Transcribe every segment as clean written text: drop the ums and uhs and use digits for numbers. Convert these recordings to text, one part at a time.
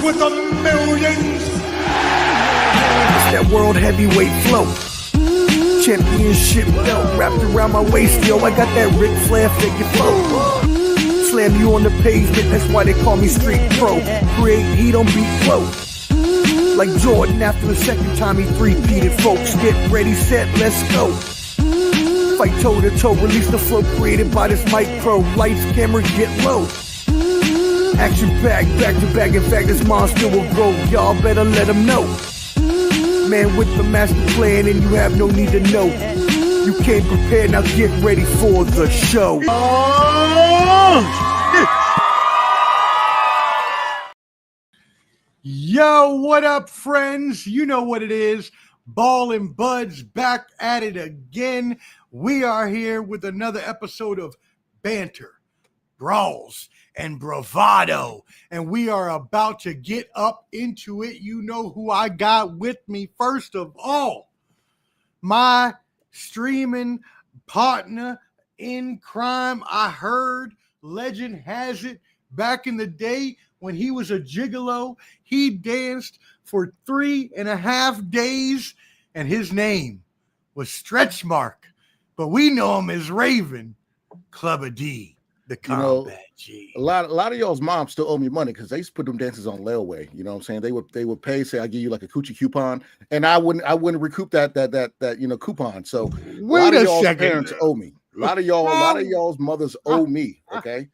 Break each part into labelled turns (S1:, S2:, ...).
S1: with the millions.
S2: It's that world heavyweight flow. Championship belt wrapped around my waist, yo. I got that Ric Flair figure flow. Slam you on the pavement, that's why they call me Street Pro. Create heat on beat flow. Like Jordan after the second time he three-peated, folks. Get ready, set, let's go. Fight toe to toe, release the flow created by this mic pro. Lights, camera, get low. Action packed, back to back. In fact, this monster will grow. Y'all better let him know. Man with the master plan, and you have no need to know. You came prepared, now get ready for the show.
S1: Yo, what up, friends? You know what it is. Ball and Buds back at it again. We are here with another episode of Banter, Brawls, and Bravado. And we are about to get up into it. You know who I got with me. First of all, my streaming partner in crime. I heard, legend has it, back in the day when he was a gigolo, he danced for 3.5 days, and his name was Stretch Mark. But we know him as Raven, Clubber D, the Combat G.
S3: A lot of y'all's moms still owe me money because they used to put them dances on layaway. You know what I'm saying? They would pay, say I give you like a coochie coupon, and I wouldn't recoup that coupon. So
S1: Wait a second.
S3: Parents owe me. A lot of y'all's mothers owe me. Okay.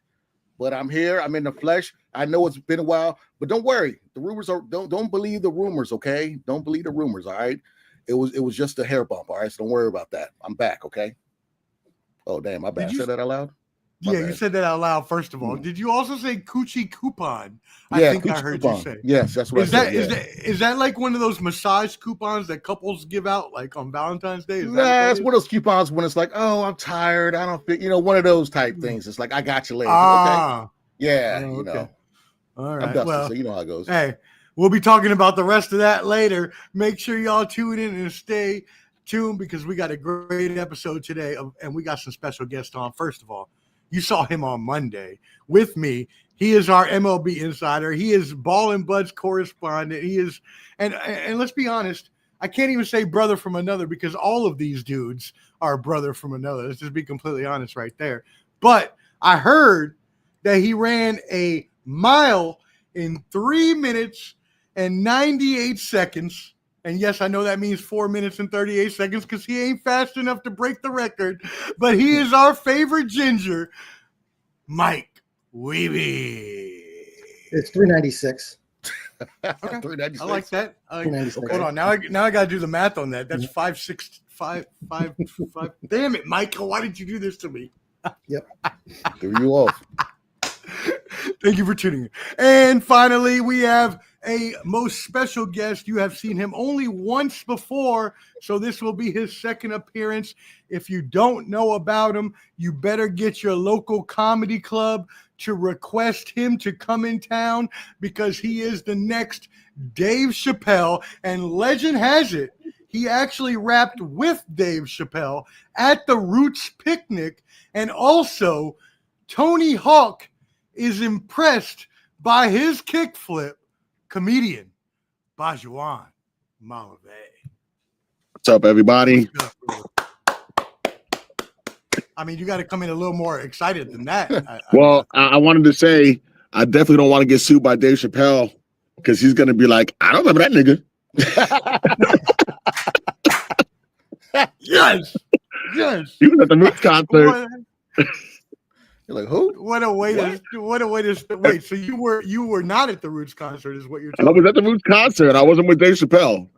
S3: But I'm here. I'm in the flesh. I know it's been a while, but don't worry. The rumors are don't believe the rumors, okay? Don't believe the rumors, all right? It was just a hair bump, all right? So don't worry about that. I'm back, okay? Oh, damn, my bad. I said that out loud? My bad.
S1: You said that out loud, first of all. Did you also say coochie coupon?
S3: Yeah,
S1: I think I heard you say.
S3: Yes, that's what I said.
S1: Is that like one of those massage coupons that couples give out like on Valentine's Day?
S3: Nah, it's one of those coupons when it's like, oh, I'm tired. I don't feel, one of those type things. It's like, I got you later. Okay. Yeah,
S1: okay. All right.
S3: I'm dusty, so you know how it goes.
S1: Hey, we'll be talking about the rest of that later. Make sure y'all tune in and stay tuned because we got a great episode today, and we got some special guests on. First of all, you saw him on Monday with me. He is our MLB insider. He is Ball and Buds correspondent. He is, and let's be honest, I can't even say brother from another because all of these dudes are brother from another. Let's just be completely honest right there. But I heard that he ran a mile in 3 minutes and 98 seconds. And yes, I know that means 4 minutes and 38 seconds because he ain't fast enough to break the record. But he is our favorite ginger, Mike Wheby.
S4: It's 396.
S1: Okay.
S3: 396.
S1: I like that. Hold on. Now I got to do the math on that. That's 5, 6, 5, 5, 5. Damn it, Michael. Why did you do this to me?
S4: Yep.
S3: Threw you off.
S1: Thank you for tuning in. And finally, we have a most special guest. You have seen him only once before, so this will be his second appearance. If you don't know about him, you better get your local comedy club to request him to come in town because he is the next Dave Chappelle. And legend has it, he actually rapped with Dave Chappelle at the Roots picnic. And also, Tony Hawk is impressed by his kickflip. Comedian Bajuan Malave.
S5: What's up, everybody?
S1: I mean, you got to come in a little more excited than that.
S5: I wanted to say I definitely don't want to get sued by Dave Chappelle because he's going to be like, I don't remember that
S1: nigga. Yes.
S5: He was at the Roots concert.
S3: You're like, who?
S1: What a way to wait. So you were not at the Roots concert, is what you're telling
S5: me? I was at the Roots concert. I wasn't with Dave Chappelle.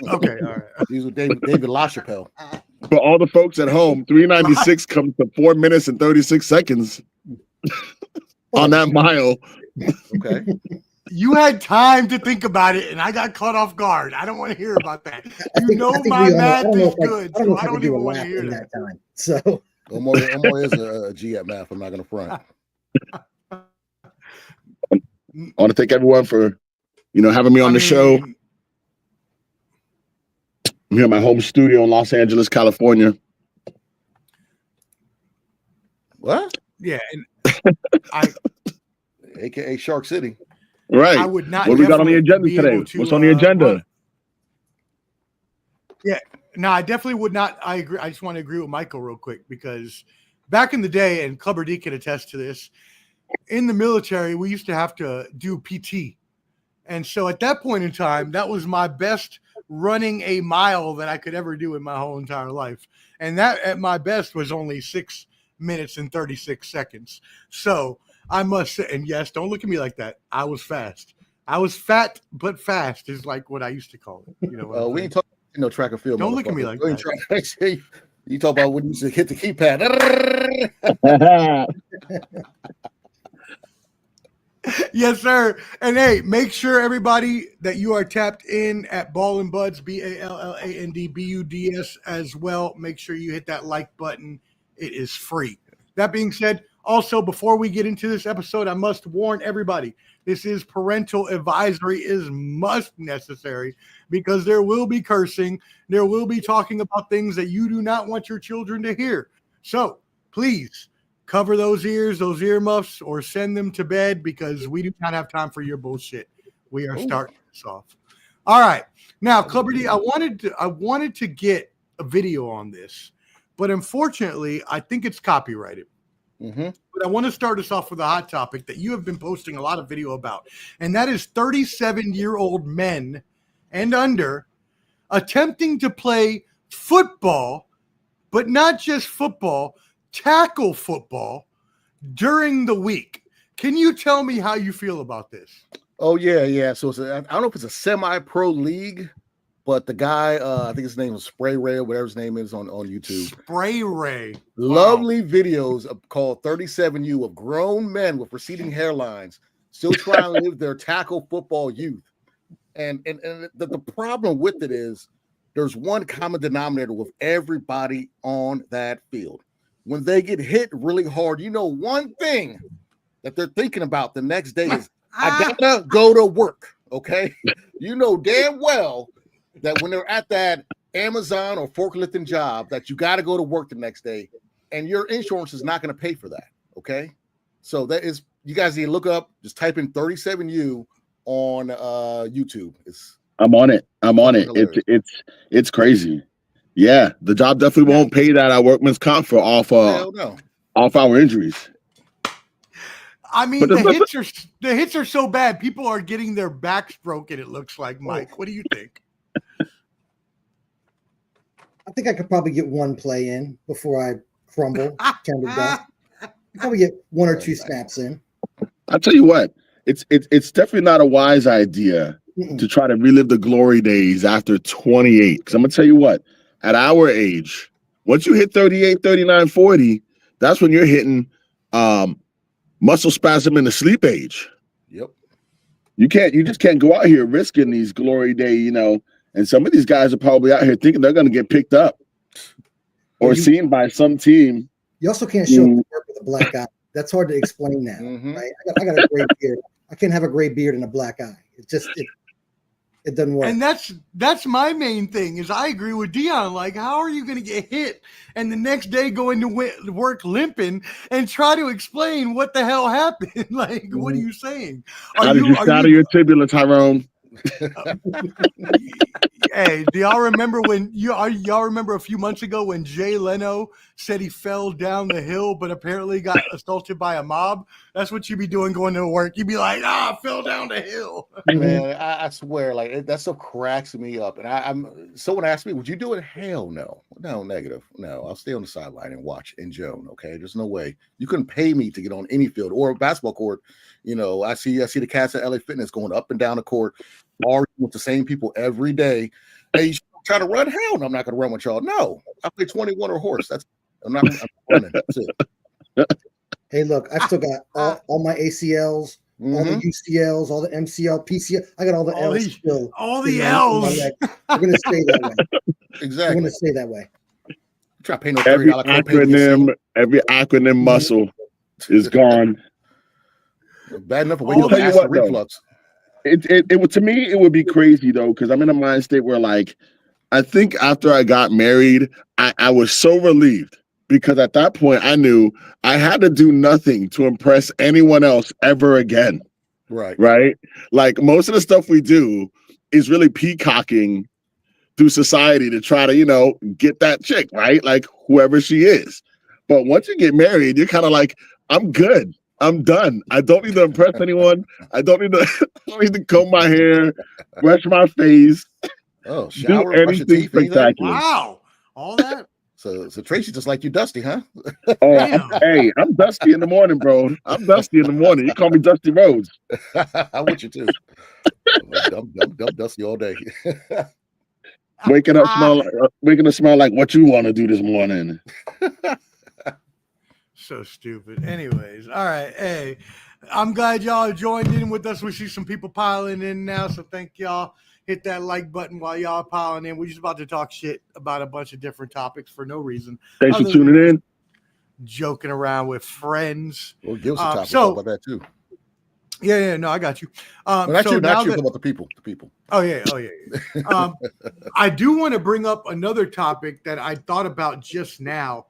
S1: Okay, all right.
S3: He was with David LaChapelle.
S5: For all the folks at home, 396 comes to 4 minutes and 36 seconds on that mile.
S3: Okay.
S1: You had time to think about it, and I got caught off guard. I don't want to hear about that. My math is good, so I don't even want to hear that.
S4: Time, so.
S3: Omar is a G at math. I'm not going to front.
S5: I want to thank everyone for, having me on the show. I'm here in my home studio in Los Angeles, California.
S3: What?
S1: Yeah, and
S3: AKA Shark City.
S5: Right.
S1: I would not.
S5: What we got on the
S1: definitely
S5: agenda
S1: be able
S5: today?
S1: to,
S5: What's on the agenda?
S1: Yeah, no, I definitely would not. I agree. I just want to agree with Michael real quick because back in the day, and Clubber D can attest to this, in the military, we used to have to do PT. And so at that point in time, that was my best running a mile that I could ever do in my whole entire life. And that at my best was only 6 minutes and 36 seconds. So I must say, and yes, don't look at me like that. I was fast. I was fat, but fast is like what I used to call it. You know, what I'm
S3: we
S1: saying?
S3: ain't talking track and field.
S1: Don't look at me like
S3: that. You talk about when you used to hit the keypad.
S1: Yes, sir. And hey, make sure everybody that you are tapped in at Ball and Buds, BALLANDBUDS as well. Make sure you hit that like button. It is free. That being said, also before we get into this episode, I must warn everybody. This is parental advisory is must necessary because there will be cursing. There will be talking about things that you do not want your children to hear. So please cover those ears, those earmuffs, or send them to bed because we do not have time for your bullshit. We are starting this off. All right. Now, Clubber D, I wanted to get a video on this, but unfortunately, I think it's copyrighted.
S3: Mm-hmm.
S1: But I want to start us off with a hot topic that you have been posting a lot of video about, and that is 37-year-old men and under attempting to play football, but not just football, tackle football during the week. Can you tell me how you feel about this?
S3: Oh, yeah. So I don't know if it's a semi-pro league, but the guy, I think his name is Spray Ray or whatever his name is on YouTube.
S1: Spray Ray.
S3: Lovely videos called 37U of grown men with receding hairlines still trying to live their tackle football youth. And the problem with it is there's one common denominator with everybody on that field. When they get hit really hard, you know one thing that they're thinking about the next day is, I gotta go to work, okay? You know damn well that when they're at that Amazon or forklifting job that you got to go to work the next day, and your insurance is not going to pay for that, okay? So that is, you guys need to look up, just type in 37U on YouTube.
S5: I'm on it. It's crazy. Yeah, the job definitely won't pay that at workman's comp for off our injuries.
S1: I mean, the hits are so bad. People are getting their backs broken. It looks like, Mike. What do you think?
S4: I think I could probably get one play in before I crumble, turn to dust. Probably get one or two snaps in.
S5: I'll tell you what, it's definitely not a wise idea to try to relive the glory days after 28. Because I'm going to tell you what, at our age, once you hit 38, 39, 40, that's when you're hitting muscle spasm in the sleep age.
S3: Yep.
S5: You just can't go out here risking these glory day, you know, and some of these guys are probably out here thinking they're going to get picked up or seen by some team.
S4: You also can't show up with a black eye. That's hard to explain now, right? I got a gray beard. I can't have a gray beard and a black eye. It doesn't work.
S1: And that's my main thing is I agree with Dion. Like, how are you going to get hit and the next day go into work limping and try to explain what the hell happened? Like, what are you saying?
S5: How did you shatter your tibia, Tyrone?
S1: Hey, do y'all remember when y'all remember a few months ago when Jay Leno said he fell down the hill but apparently got assaulted by a mob? That's what you be doing going to work. You'd be like, I fell down the hill.
S3: Man, I swear, like that stuff cracks me up. And someone asked me, would you do it? Hell no. No, negative. No, I'll stay on the sideline and watch and Joan. Okay. There's no way. You couldn't pay me to get on any field or a basketball court. You know, I see the cats at LA Fitness going up and down the court, arguing with the same people every day. Hey, you trying to run? Hell no, I'm not gonna run with y'all. No, I play 21 or horse. I'm not running. That's it.
S4: Hey, look, I've still got all my ACLs, all the UCLs, all the MCL, PCL. I got all the L's still.
S1: All the L's.
S4: I'm gonna stay that way.
S3: Exactly.
S4: I'm gonna stay that way.
S3: Try to pay no
S5: every acronym muscle is gone.
S3: Bad enough when you have reflux.
S5: It would, to me, it would be crazy though, because I'm in a mind state where, like, I think after I got married, I was so relieved because at that point I knew I had to do nothing to impress anyone else ever again.
S3: Right.
S5: Right. Like most of the stuff we do is really peacocking through society to try to, get that chick, right? Like whoever she is. But once you get married, you're kind of like, I'm good. I'm done. I don't need to impress anyone. I don't need to comb my hair, brush my face,
S3: Oh,
S5: do
S3: shower, brush your
S5: anything
S3: teeth, anything?
S5: spectacular.
S1: Wow. All that?
S3: So Tracy just like you, Dusty, huh?
S5: Oh,
S1: Damn.
S5: hey, I'm dusty in the morning, bro. I'm dusty in the morning. You call me Dusty Rhodes.
S3: I'm with you too. I'm Dusty all day.
S5: Waking up smell like what you want to do this morning.
S1: So stupid. Anyways, all right. Hey, I'm glad y'all joined in with us. We see some people piling in now, so thank y'all. Hit that like button while y'all piling in. We're just about to talk shit about a bunch of different topics for no reason.
S5: Thanks for tuning in.
S1: Joking around with friends.
S3: Well, give us a topic about that too.
S1: Yeah, no, I got you.
S3: Not you, about the people. The people.
S1: Oh yeah. I do want to bring up another topic that I thought about just now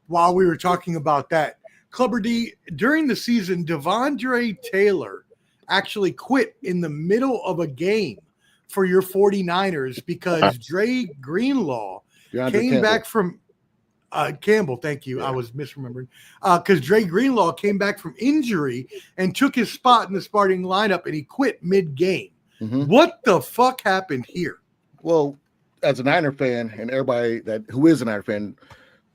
S1: while we were talking about that. Clubber D, during the season, Devondre Taylor actually quit in the middle of a game for your 49ers because Dre Greenlaw came back from Campbell. Thank you. Yeah. I was misremembering because Dre Greenlaw came back from injury and took his spot in the starting lineup, and he quit mid-game. Mm-hmm. What the fuck happened here?
S3: Well, as a Niner fan, and everybody who is a Niner fan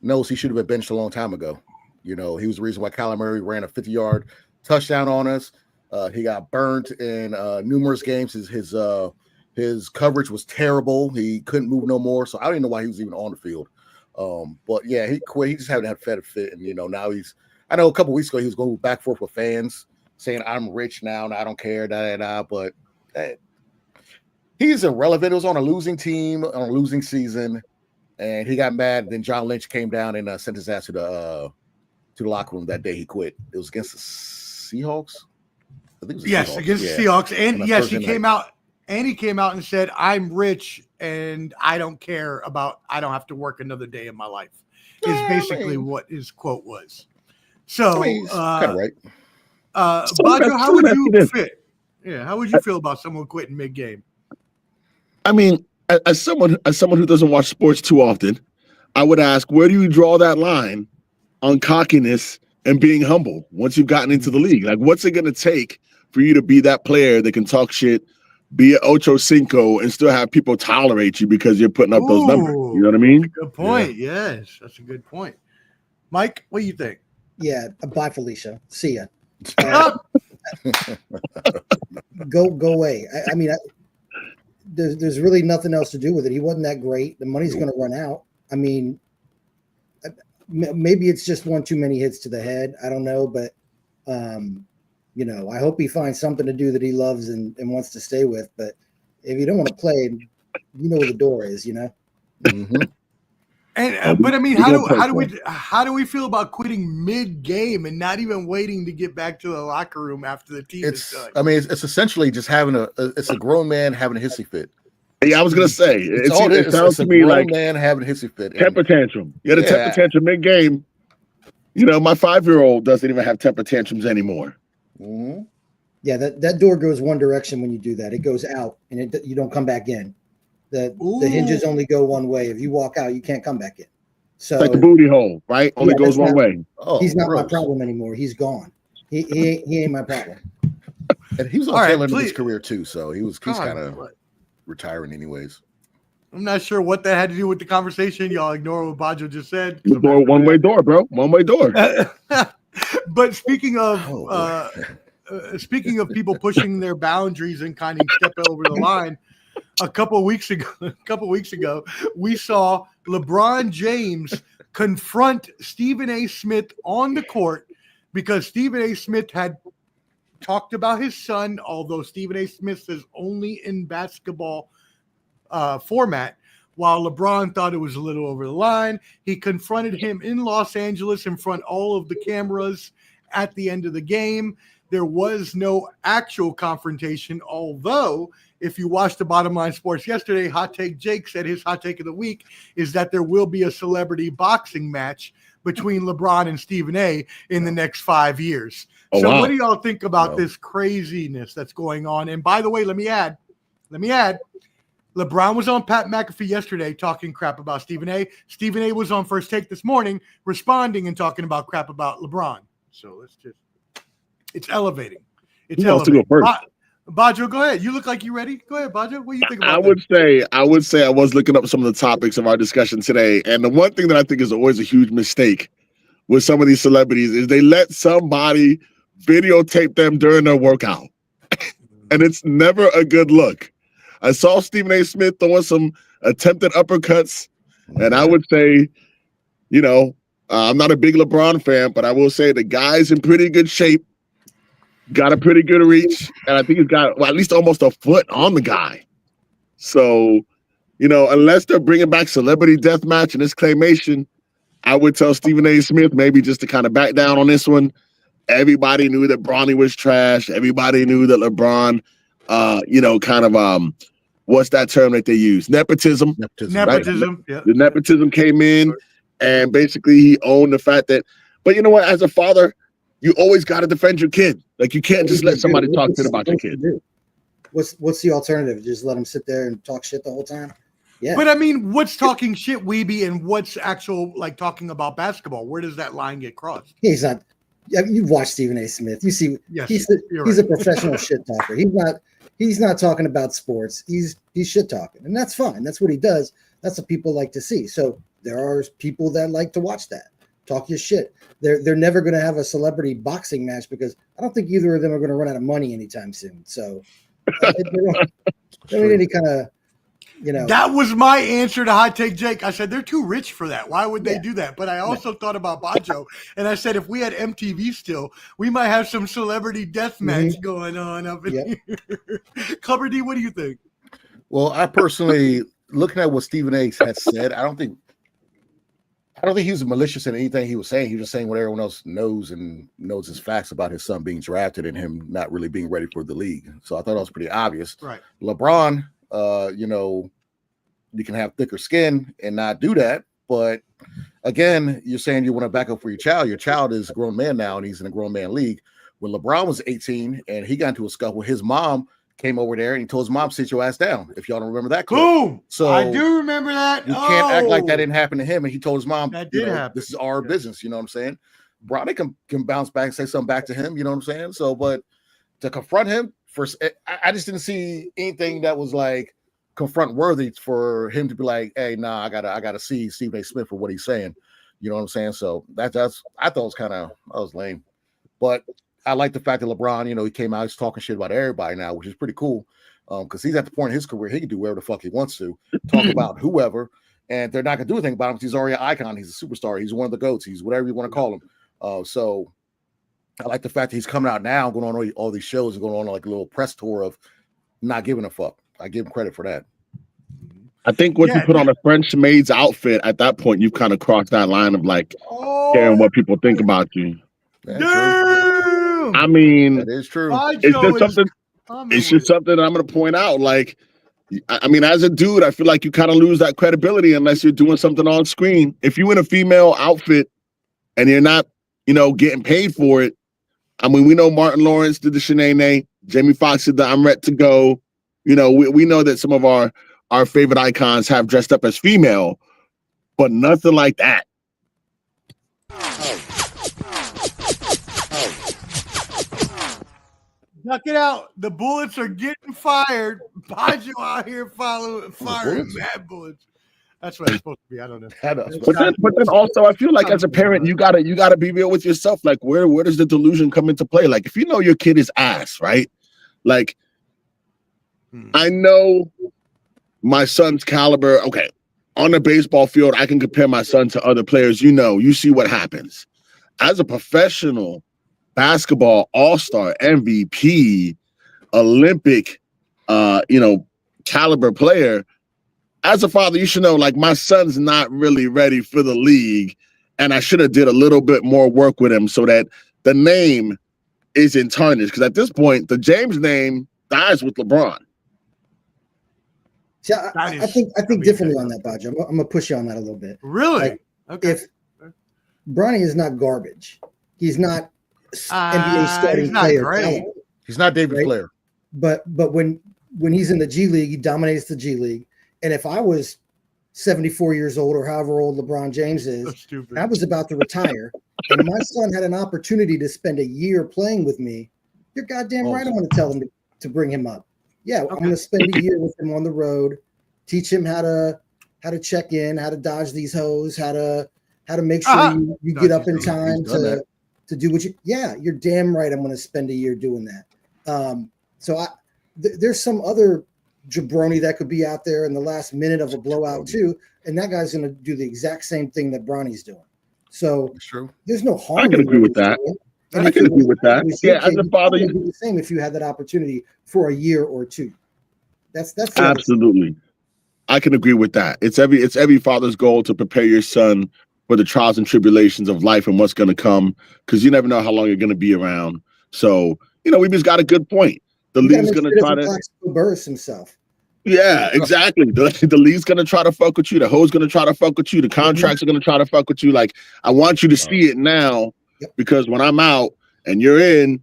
S3: knows he should have been benched a long time ago. He was the reason why Kyler Murray ran a 50-yard touchdown on us. He got burnt in numerous games. His coverage was terrible. He couldn't move no more. So I don't even know why he was even on the field. But yeah, he quit. He just haven't had a fit. And, now I know a couple weeks ago, he was going back and forth with fans saying, I'm rich now and I don't care, but he's irrelevant. It was on a losing team, on a losing season, and he got mad. Then John Lynch came down and sent his ass to the locker room that day. He quit. It was against the Seahawks. I think it was
S1: against the Seahawks. And yes, he came out and said, I'm rich and I don't care about, I don't have to work another day in my life, is basically what his quote was. So,
S3: kind of right.
S1: Bayo, how would you fit? Yeah, how would you feel about someone quitting mid-game?
S5: I mean, as someone who doesn't watch sports too often, I would ask, where do you draw that line on cockiness and being humble once you've gotten into the league? Like, what's it going to take for you to be that player that can talk shit, be an Ocho Cinco, and still have people tolerate you because you're putting up those numbers? You know what I mean?
S1: Good point. Yeah. Yes, that's a good point. Mike, what do you think?
S4: Yeah, bye, Felicia. See ya. Go away. I mean, there's really nothing else to do with it. He wasn't that great. The money's going to run out. I mean, maybe it's just one too many hits to the head. I don't know, but I hope he finds something to do that he loves and wants to stay with. But if you don't want to play, you know where the door is.
S1: Mm-hmm. And but I mean, how do we feel about quitting mid-game and not even waiting to get back to the locker room after the team is done?
S3: I mean, it's essentially just having it's a grown man having a hissy fit.
S5: Yeah, I was gonna say it sounds to me like
S3: man having a hissy fit.
S5: Temper tantrum. You had a temper tantrum mid-game. My 5-year-old doesn't even have temper tantrums anymore.
S3: Mm-hmm.
S4: Yeah, that door goes one direction when you do that. It goes out, and you don't come back in. The hinges only go one way. If you walk out, you can't come back in. So
S5: it's like the booty hole, right? Only goes one way.
S4: He's not my problem anymore. He's gone. He ain't my problem.
S3: And he was on the tail end of his career too, so he's kind of retiring anyways.
S1: I'm not sure what that had to do with the conversation. Y'all ignore what Bayo just said.
S5: One-way door, bro. One-way door.
S1: But speaking of people pushing their boundaries and kind of stepping over the line, a couple of weeks ago, we saw LeBron James confront Stephen A. Smith on the court because Stephen A. Smith had talked about his son, although Stephen A. Smith is only in basketball format, while LeBron thought it was a little over the line. He confronted him in Los Angeles in front of all of the cameras at the end of the game. There was no actual confrontation, although if you watched the Bottom Line Sports yesterday, Hot Take Jake said his hot take of the week is that there will be a celebrity boxing match between LeBron and Stephen A. in the next 5 years.
S5: Oh,
S1: So
S5: wow.
S1: what do y'all think about this craziness that's going on? And by the way, let me add, LeBron was on Pat McAfee yesterday talking crap about Stephen A. Stephen A. was on First Take this morning responding and talking about crap about LeBron. So it's elevating. It's
S5: Who wants to
S1: elevating.
S5: go first?
S1: Bajo, go ahead. You look like you ready. Go ahead, Bajo. What do you think about
S5: I would say I was looking up some of the topics of our discussion today. And the one thing that I think is always a huge mistake with some of these celebrities is they let somebody videotape them during their workout. And it's never a good look. I saw Stephen A. Smith throwing some attempted uppercuts. And I would say, I'm not a big LeBron fan, but I will say the guy's in pretty good shape. Got a pretty good reach, and I think he's got at least almost a foot on the guy. So, unless they're bringing back Celebrity Deathmatch and this claymation, I would tell Stephen A. Smith maybe just to kind of back down on this one. Everybody knew that Bronny was trash. Everybody knew that LeBron, what's that term that they use? Nepotism.
S1: Nepotism.
S5: Right?
S1: Yeah.
S5: The nepotism came in, and basically he owned the fact that. But you know what? As a father, you always got to defend your kid. Like, you can't just let somebody talk shit about your kid.
S4: What's the alternative? Just let him sit there and talk shit the whole time? Yeah.
S1: But I mean, what's talking shit, Wheby, and what's actual talking about basketball? Where does that line get crossed?
S4: He's not. You've watched Stephen A. Smith. You see,
S1: yes,
S4: he's a professional shit talker. He's not talking about sports. He's shit talking, and that's fine. That's what he does. That's what people like to see. So there are people that like to watch that. Talk your shit. They're never going to have a celebrity boxing match because I don't think either of them are going to run out of money anytime soon. So they don't need any kind of,
S1: That was my answer to Hot Take Jake. I said they're too rich for that. Why would they do that? But I also thought about Bajo, and I said if we had MTV still, we might have some celebrity death match going on up in here. Clubber D, what do you think?
S3: Well, I personally, looking at what Stephen A. has said, I don't think he was malicious in anything he was saying. He was just saying what everyone else knows and knows his facts about his son being drafted and him not really being ready for the league. So I thought that was pretty obvious.
S1: Right.
S3: LeBron, you can have thicker skin and not do that. But again, you're saying you want to back up for your child. Your child is a grown man now, and he's in a grown man league. When LeBron was 18 and he got into a scuffle, his mom came over there and he told his mom, sit your ass down. If y'all don't remember that clip.
S1: Boom.
S3: So
S1: I do remember that.
S3: You can't act like that didn't happen to him. And he told his mom,
S1: that did happen.
S3: This is our business. You know what I'm saying? Bronny can bounce back and say something back to him. You know what I'm saying? So, but to confront him first, I just didn't see anything that was like confront worthy for him to be like, hey, nah, I gotta see Stephen A. Smith for what he's saying. You know what I'm saying? So that's I thought it was lame. But I like the fact that LeBron, he came out, he's talking shit about everybody now, which is pretty cool. Because he's at the point in his career, he can do whatever the fuck he wants to, talk about whoever, and they're not gonna do anything about him because he's already an icon, he's a superstar, he's one of the GOATs, he's whatever you want to call him. So I like the fact that he's coming out now, going on all these shows and going on like a little press tour of not giving a fuck. I give him credit for that.
S5: I think once you put on a French maid's outfit, at that point you've kind of crossed that line of like caring what people think about you. I mean,
S3: that is true.
S5: It's just something that I'm going to point out. Like, I mean, as a dude, I feel like you kind of lose that credibility unless you're doing something on screen. If you're in a female outfit and you're not, getting paid for it. I mean, we know Martin Lawrence did the Shanae. Jamie Foxx did the I'm Ready to Go. We know that some of our favorite icons have dressed up as female, but nothing like that.
S1: Knock it out. The bullets are getting fired. Bajo out here firing mad bullets. That's what it's supposed to be. I don't know.
S5: But then also, I feel like as a parent, you gotta be real with yourself. Like, where does the delusion come into play? Like, if you know your kid is ass, right? Like, I know my son's caliber. Okay, on the baseball field, I can compare my son to other players. You see what happens. As a professional basketball all-star, MVP, Olympic, caliber player, as a father, you should know, like, my son's not really ready for the league, and I should have did a little bit more work with him so that the name isn't tarnished. Because at this point, the James name dies with LeBron.
S4: See, I think differently on that, Bajo. I'm gonna push you on that a little bit.
S1: Really?
S4: Like,
S1: okay.
S4: Bronny is not garbage. He's not NBA starting
S1: he's not
S4: player.
S1: great.
S4: Talent,
S3: He's not David
S4: right?
S3: Flair.
S4: But when he's in the G League, he dominates the G League. And if I was 74 years old or however old LeBron James is,
S1: So stupid.
S4: I was about to retire, and my son had an opportunity to spend a year playing with me, you're goddamn right I'm going to tell him to bring him up. Yeah, I'm going to spend a year with him on the road, teach him how to check in, how to dodge these hoes, how to make sure you get up in time to do what you. Yeah, you're damn right. I'm going to spend a year doing that. So there's some other jabroni that could be out there in the last minute of a blowout too, and that guy's going to do the exact same thing that Bronny's doing. So
S3: That's true.
S4: There's no harm.
S5: I can agree with that. I can agree with that. Yeah, as a father,
S4: you do the same if you had that opportunity for a year or two. That's
S5: absolutely. I can agree with that. It's every father's goal to prepare your son for the trials and tribulations of life and what's going to come, because you never know how long you're going to be around. So Wheby's got a good point. The league's going to try to
S4: burst himself.
S5: Yeah, exactly. The league's gonna try to fuck with you. The hoe's gonna try to fuck with you. The contracts are gonna try to fuck with you. Like, I want you to see it now, because when I'm out and you're in,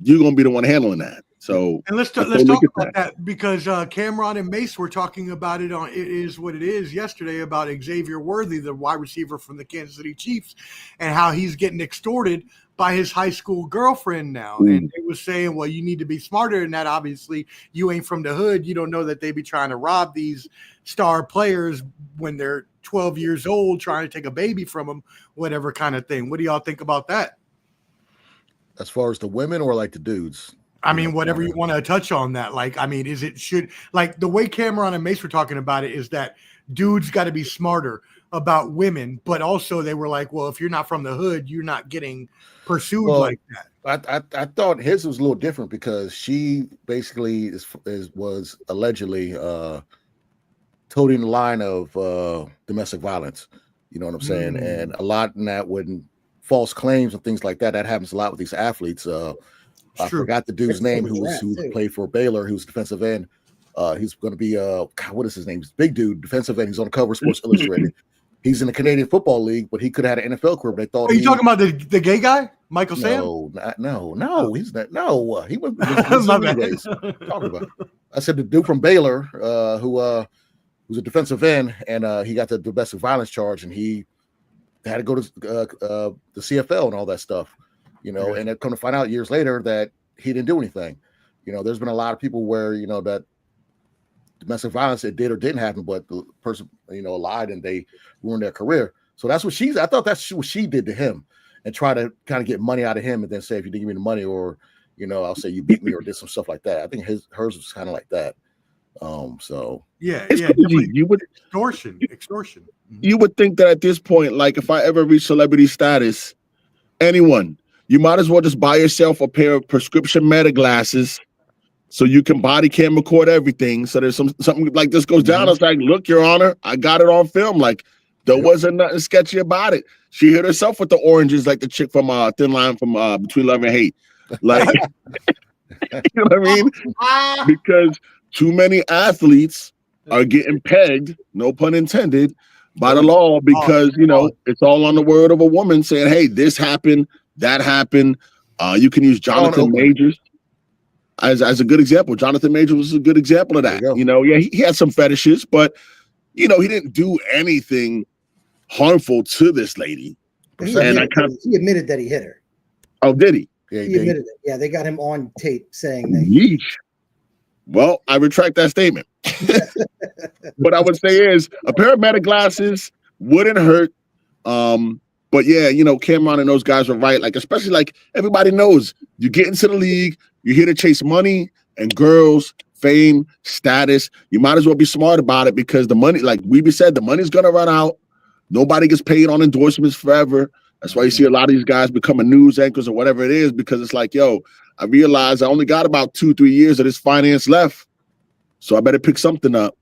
S5: you're gonna be the one handling that. So,
S1: and let's talk about that, because Cameron and Mace were talking about it on It Is What It Is yesterday about Xavier Worthy, the wide receiver from the Kansas City Chiefs, and how he's getting extorted by his high school girlfriend now. And they was saying, well, you need to be smarter than that. Obviously, you ain't from the hood. You don't know that they be trying to rob these star players when they're 12 years old, trying to take a baby from them, whatever kind of thing. What do y'all think about that?
S3: As far as the women or like the dudes?
S1: I mean, whatever you want to touch on that. Like, I mean, like the way Cameron and Mace were talking about it is that dudes got to be smarter about women, but also they were like, well, if you're not from the hood, you're not getting pursued like that.
S3: I thought his was a little different, because she basically was allegedly toting the line of domestic violence. You know what I'm saying? And a lot in that, when false claims and things like that happens a lot with these athletes. I forgot the dude's name who played for Baylor, who's defensive end. He's going to be what is his name? He's a big dude, defensive end. He's on the cover of Sports Illustrated. He's in the Canadian Football League, but he could have had an NFL career. They thought.
S1: Are you talking about the gay guy, Michael Sam?
S3: No, he's not. No, he was. Talking about. I said the dude from Baylor, who was a defensive end, and he got the domestic violence charge, and he had to go to the CFL and all that stuff. And then come to find out years later that he didn't do anything. There's been a lot of people where that domestic violence, it did or didn't happen, but the person lied and they ruined their career. So that's what I thought that's what she did to him, and try to kind of get money out of him, and then say, if you didn't give me the money, or I'll say you beat me, or did some stuff like that. I think hers was kind of like that. So
S5: you would
S1: extortion.
S5: You would think that at this point, like, if I ever reach celebrity status, anyone, you might as well just buy yourself a pair of prescription meta glasses, so you can body cam record everything. So there's something like this goes down. It's like, look, Your Honor, I got it on film. Like, there wasn't nothing sketchy about it. She hit herself with the oranges, like the chick from Thin Line from Between Love and Hate. Like, you know what I mean? Because too many athletes are getting pegged, no pun intended, by the law, because it's all on the word of a woman saying, hey, this happened, that happened. You can use Jonathan Majors as a good example. Jonathan Majors was a good example of that. He had some fetishes, but he didn't do anything harmful to this lady.
S4: He admitted that he hit her.
S5: Oh, did he?
S4: Yeah, he admitted it. Yeah, they got him on tape saying that.
S5: Yeesh. Well, I retract that statement. What I would say is a pair of meta glasses wouldn't hurt. But yeah, Cameron and those guys were right. Like, especially like everybody knows, you get into the league, you're here to chase money and girls, fame, status. You might as well be smart about it, because the money, like Wheby said, the money's gonna run out. Nobody gets paid on endorsements forever. That's why you see a lot of these guys becoming news anchors or whatever it is, because it's like, yo, I realized I only got about 2-3 years of this finance left, so I better pick something up.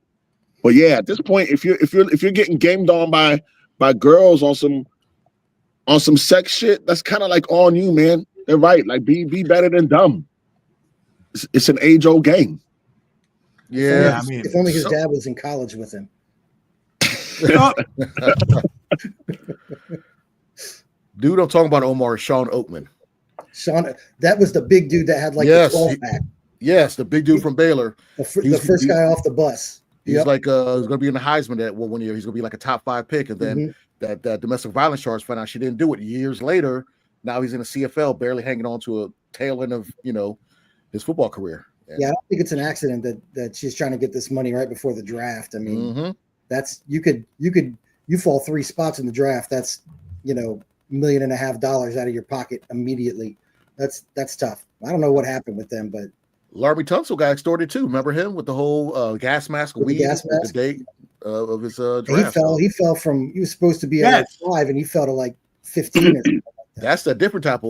S5: But yeah, at this point, if you're getting gamed on by girls on some sex shit, that's kind of like on you, man. They're right. Like, be better than dumb. It's an age-old game.
S3: Yeah,
S4: if only his dad was in college with him.
S3: Dude, I'm talking about Omar, Sean Oakman.
S4: Sean, that was the big dude that had like
S3: Yes,
S4: the 12 pack.
S3: Yes, the big dude from Baylor.
S4: The first guy off the bus.
S3: He's like he's going to be in the Heisman that one year. He's going to be like a top 5 pick, and then that domestic violence charge found out she didn't do it. Years later, now he's in the CFL, barely hanging on to a tail end of his football career. And
S4: yeah, I don't think it's an accident that she's trying to get this money right before the draft. I mean, that's you fall 3 spots in the draft. That's $1.5 million out of your pocket immediately. That's tough. I don't know what happened with them, but
S3: Larry Tunsil got extorted too. Remember him with the whole gas mask weed the date of his draft.
S4: He fell from he was supposed to be at 5 and he fell to like 15 or something like that.
S3: That's a different type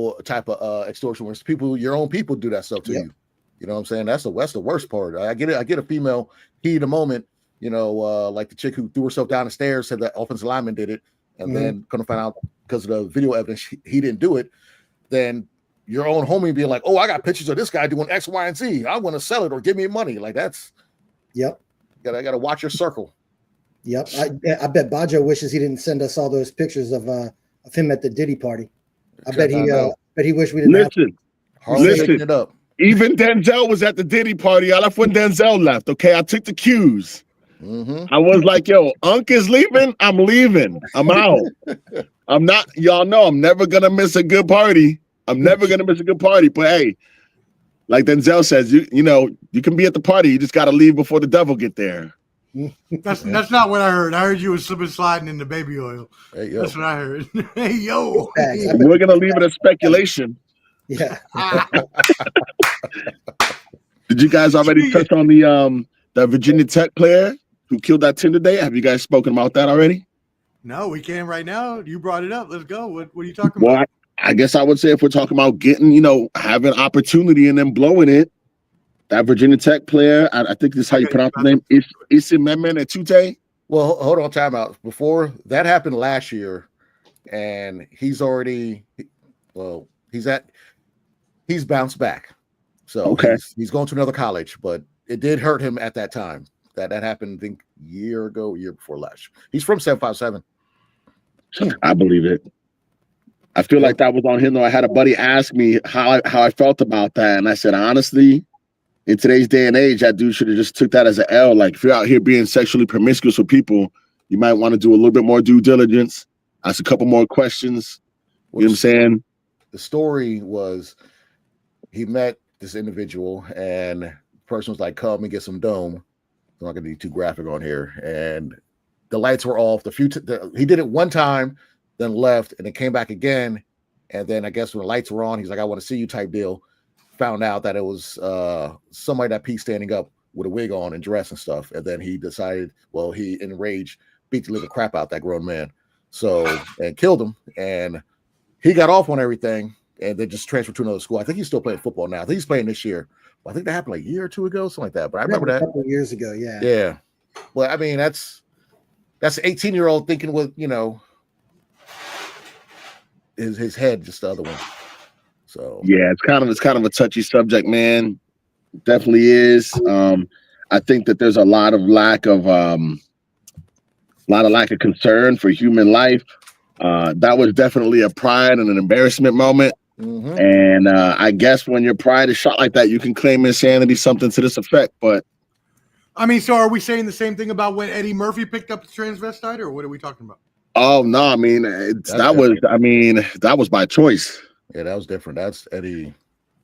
S3: of extortion where your own people do that stuff to you. You know what I'm saying? That's the worst part. I get it. I get a female heat of the moment, like the chick who threw herself down the stairs, said that offensive lineman did it, and then couldn't find out because of the video evidence he didn't do it. Then your own homie being like, "Oh, I got pictures of this guy doing X, Y, and Z. I want to sell it or give me money." Like that's.
S4: Yep.
S3: I gotta watch your circle.
S4: Yep. I bet Bayo wishes he didn't send us all those pictures of him at the Diddy party. I bet he wished we didn't.
S5: Listen.
S3: It up.
S5: Even Denzel was at the Diddy party. I left when Denzel left. Okay, I took the cues. I was like, "Yo, Unc is leaving. I'm leaving. I'm out. I'm not. Y'all know I'm never gonna miss a good party. I'm never gonna miss a good party." But hey, like Denzel says, you can be at the party. You just gotta leave before the devil get there.
S1: That's not what I heard. I heard you was slipping sliding in the baby oil.
S3: Hey, yo.
S1: That's what I heard. Hey yo.
S5: We're gonna leave it as speculation.
S4: Yeah.
S5: Did you guys already touch on the Virginia Tech player who killed that Tinder date? Have you guys spoken about that already?
S1: No, we can right now. You brought it up. Let's go. What are you talking about?
S5: Well, I guess I would say if we're talking about getting, having opportunity and then blowing it, that Virginia Tech player, I think this is how you pronounce the name, Isimeme Etute.
S3: Well, hold on, time out. Before that happened last year, and he's bounced back. So
S5: okay,
S3: he's going to another college, but it did hurt him at that time. That happened, I think, year before last. He's from 757.
S5: I believe it. I feel like that was on him, though. I had a buddy ask me how I felt about that, and I said, honestly, in today's day and age, that dude should have just took that as an L. Like, if you're out here being sexually promiscuous with people, you might want to do a little bit more due diligence, ask a couple more questions. You know what I'm saying?
S3: The story was he met this individual, and the person was like, "Come and get some dome." I'm not going to be too graphic on here. And the lights were off. He did it one time, then left, and then came back again. And then I guess when the lights were on, he's like, "I want to see you," type deal. Found out that it was somebody that peaked standing up with a wig on and dress and stuff. And then he decided, he enraged, beat the living crap out that grown man. And killed him. And he got off on everything and then just transferred to another school. I think he's still playing football now. I think he's playing this year. I think that happened like a year or two ago, something like that. But I remember that
S4: a couple of years ago. Yeah.
S3: Yeah. Well, I mean, that's an 18-year-old thinking with, his head, just the other one. So
S5: yeah, it's kind of a touchy subject, man. Definitely is. I think that there's a lot of lack of concern for human life. That was definitely a pride and an embarrassment moment. And I guess when your pride is shot like that, you can claim insanity, something to this effect. But
S1: I mean, so are we saying the same thing about when Eddie Murphy picked up the transvestite, or what are we talking about?
S5: Oh no, I mean that was by choice.
S3: Yeah, that was different. That's Eddie.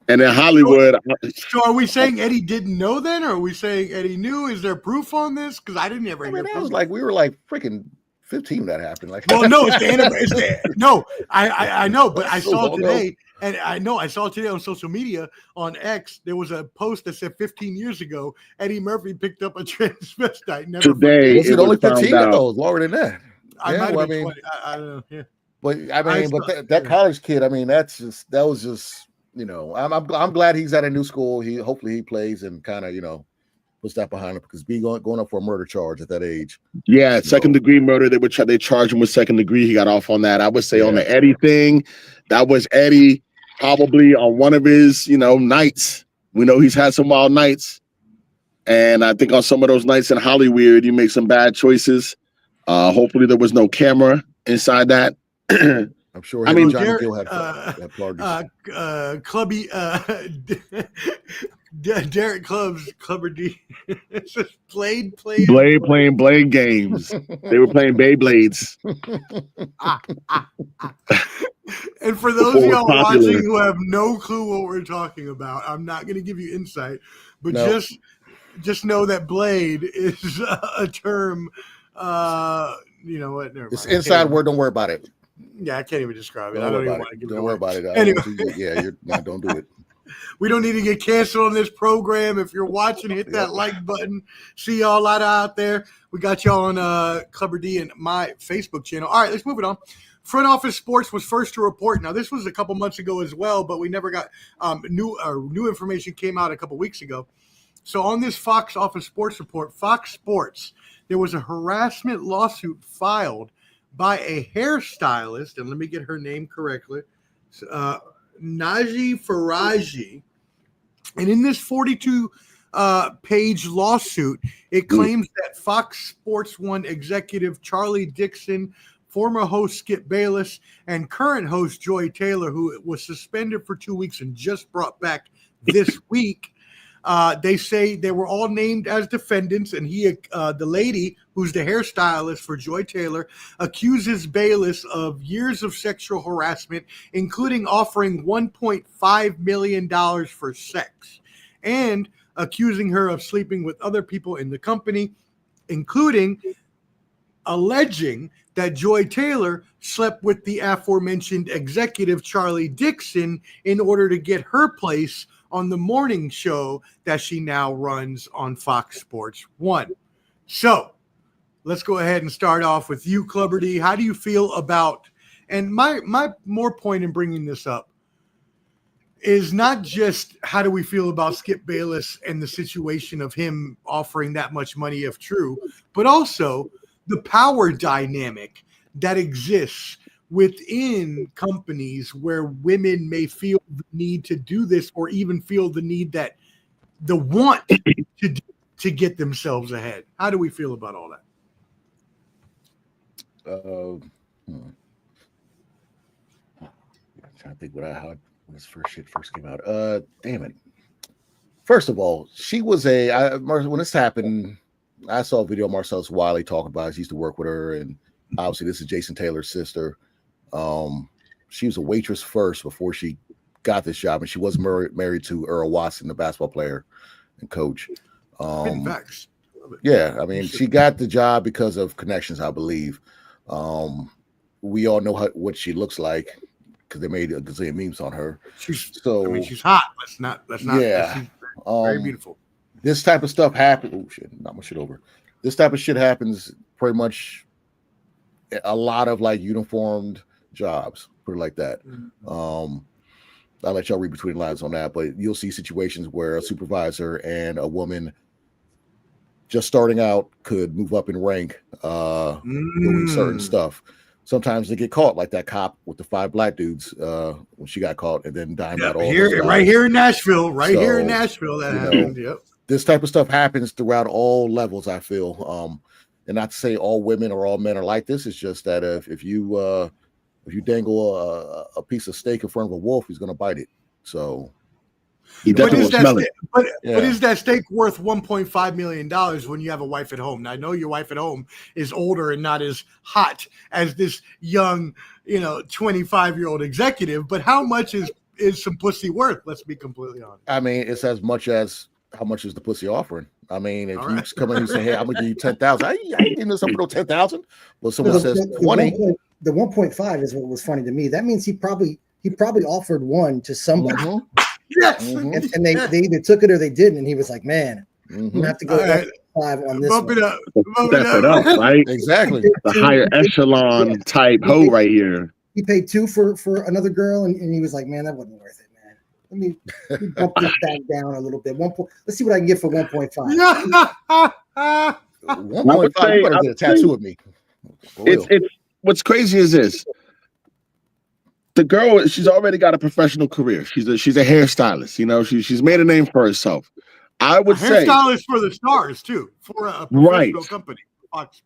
S5: And in Hollywood.
S1: So are we saying Eddie didn't know then, or are we saying Eddie knew? Is there proof on this? Because I didn't ever hear.
S3: That was like we were like freaking 15 when that happened. Like,
S1: well, no, no, I know, but I saw today, and I saw today on social media on X. There was a post that said 15 years ago, Eddie Murphy picked up a transvestite.
S5: Today,
S3: was it only 15 of those? Lower than that.
S1: I might have been 20. I don't know. Yeah.
S3: But I mean, that college kid, I mean, that was just, I'm glad he's at a new school. Hopefully he plays and kind of, puts that behind him, because going up for a murder charge at that age.
S5: Yeah, second degree murder. They charged him with second degree. He got off on that. I would say on the Eddie thing, that was Eddie probably on one of his, nights. We know he's had some wild nights. And I think on some of those nights in Hollywood, you make some bad choices. Hopefully there was no camera inside that.
S3: I'm sure.
S5: I mean,
S3: Johnny
S1: Derek,
S3: Gill had parties.
S1: Clubby, Derek Clubber D. playing
S5: games. They were playing Beyblades.
S1: And for those of y'all watching who have no clue what we're talking about, I'm not going to give you insight, but just know that blade is a term. You know what? Never mind.
S3: It's inside word. Don't worry about it.
S1: Yeah, I can't even describe it.
S3: Don't worry about it.
S1: Anyway.
S3: Don't do it.
S1: We don't need to get canceled on this program. If you're watching, hit that like button. See y'all a lot out there. We got y'all on Clubber D and my Facebook channel. All right, let's move it on. Front Office Sports was first to report. Now, this was a couple months ago as well, but we never got new information came out a couple weeks ago. So on this Fox Office Sports report, Fox Sports, there was a harassment lawsuit filed by a hairstylist, and let me get her name correctly, Naji Faraji. And in this 42-page lawsuit, it claims that Fox Sports 1 executive Charlie Dixon, former host Skip Bayless, and current host Joy Taylor, who was suspended for 2 weeks and just brought back this week, they say they were all named as defendants, and the lady who's the hairstylist for Joy Taylor accuses Bayless of years of sexual harassment, including offering $1.5 million for sex, and accusing her of sleeping with other people in the company, including alleging that Joy Taylor slept with the aforementioned executive Charlie Dixon in order to get her place on the morning show that she now runs on Fox Sports 1. So let's go ahead and start off with you, Clubber D. How do you feel about, and my more point in bringing this up is not just how do we feel about Skip Bayless and the situation of him offering that much money if true, but also the power dynamic that exists within companies where women may feel the need to do this, or even feel the need that the want to get themselves ahead. How do we feel about all that?
S3: I'm trying to think how this first came out. Damn it. First of all, she was when this happened, I saw a video of Marcellus Wiley talking about it. He used to work with her, and obviously this is Jason Taylor's sister. She was a waitress first before she got this job, and she was married to Earl Watson, the basketball player and coach. Yeah, I mean, she got the job because of connections, I believe. We all know what she looks like because they made a gazillion memes on her.
S1: She's hot. Let's not.
S3: Yeah,
S1: she's very beautiful.
S3: This type of stuff happens. Oh shit! Not much shit over. This type of shit happens pretty much a lot of like uniformed jobs. Put it like that. Mm-hmm. I'll let y'all read between the lines on that, but you'll see situations where a supervisor and a woman just starting out could move up in rank doing certain stuff. Sometimes they get caught, like that cop with the 5 black dudes when she got caught, and then dimed out all
S1: right here in Nashville. Here in Nashville, that happened. Yep.
S3: This type of stuff happens throughout all levels, I feel. And not to say all women or all men are like this. It's just that if you dangle a piece of steak in front of a wolf, he's going to bite it. So
S5: he definitely will smell it.
S1: But is that steak worth $1.5 million when you have a wife at home? Now, I know your wife at home is older and not as hot as this young, 25-year-old executive. But how much is some pussy worth? Let's be completely honest.
S3: I mean, it's as much as how much is the pussy offering. I mean, if you come in and say, "Hey, I'm gonna give you 10,000," I ain't getting this up for no 10,000. Well, someone says 20.
S4: The 1.5 is what was funny to me. That means he probably offered one to somebody. Mm-hmm.
S1: Yes,
S4: and they either took it or they didn't. And he was like, "Man, I'm gonna have to go 5 on this."
S1: Bump it
S5: up, right?
S3: Exactly.
S5: The higher echelon type hoe right here.
S4: He paid 2 for another girl, and he was like, "Man, that wasn't worth it, man. Let me bump this back down a little bit. Let's see what I can get for 1.5."
S3: 1.5. You better get a tattoo of me.
S5: It's what's crazy is this. The girl, she's already got a professional career. She's a hairstylist. She's made a name for herself. I would say
S1: hairstylist for the stars too, for a professional company.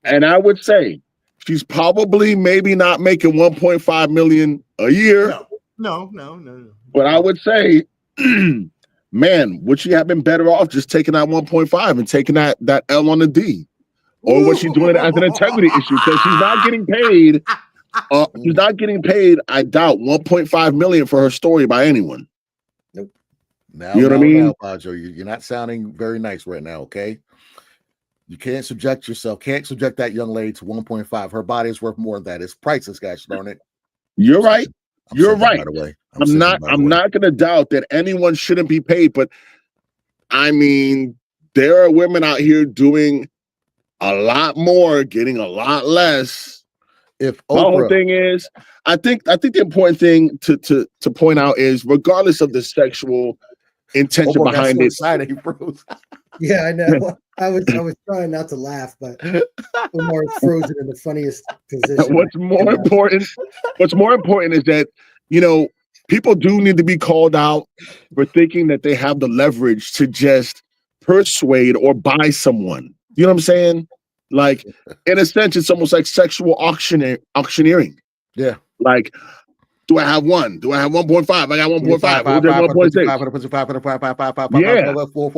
S5: And I would say She's probably maybe not making 1.5 million a year.
S1: No.
S5: But I would say, man, would she have been better off just taking that 1.5 and taking that L on the D? Or was she doing it as an integrity issue? Because she's not getting paid. She's not getting paid, I doubt, 1.5 million for her story by anyone.
S3: Nope. Now,
S5: you know what I mean?
S3: Now, Bayo, you're not sounding very nice right now, okay? You can't subject that young lady to 1.5. Her body is worth more than that. It's priceless, guys. Darn it.
S5: You're right. You're right.
S3: By the way,
S5: I'm not going to doubt that anyone shouldn't be paid, but I mean, there are women out here doing a lot more, getting a lot less.
S3: If
S5: my whole thing is, I think the important thing to point out is, regardless of the sexual intention behind it.
S4: Yeah, I know. I was trying not to laugh, but Omar frozen in the funniest position.
S5: What's more important is that, you know, people do need to be called out for thinking that they have the leverage to just persuade or buy someone. You know what I'm saying? Like, in a sense, it's almost like sexual auctioneering.
S3: Yeah.
S5: Like, do I have one? Do I have 1.5? I got 1.5. 1.6. Yeah.
S3: 4,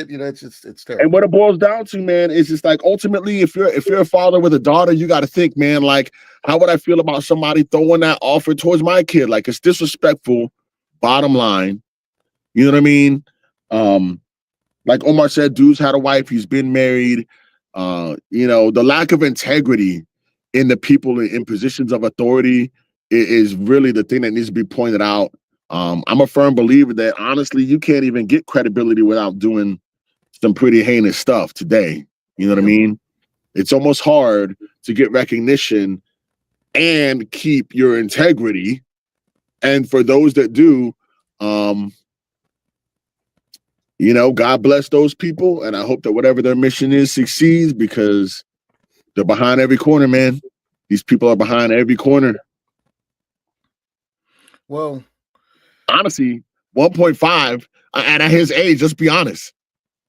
S3: you know, it's terrible.
S5: And what it boils down to, man, is just like, ultimately, if you're a father with a daughter, you got to think, man, like, how would I feel about somebody throwing that offer towards my kid? Like, it's disrespectful, bottom line. You know what I mean? Like Omar said, dude's had a wife, he's been married. You know, the lack of integrity in the people in positions of authority is really the thing that needs to be pointed out. I'm a firm believer that, honestly, you can't even get credibility without doing some pretty heinous stuff today. You know what I mean? It's almost hard to get recognition and keep your integrity. And for those that do, you know, God bless those people. And I hope that whatever their mission is succeeds, because they're behind every corner, man. These people are behind every corner.
S3: Well,
S5: honestly, 1.5, and at his age, let's be honest,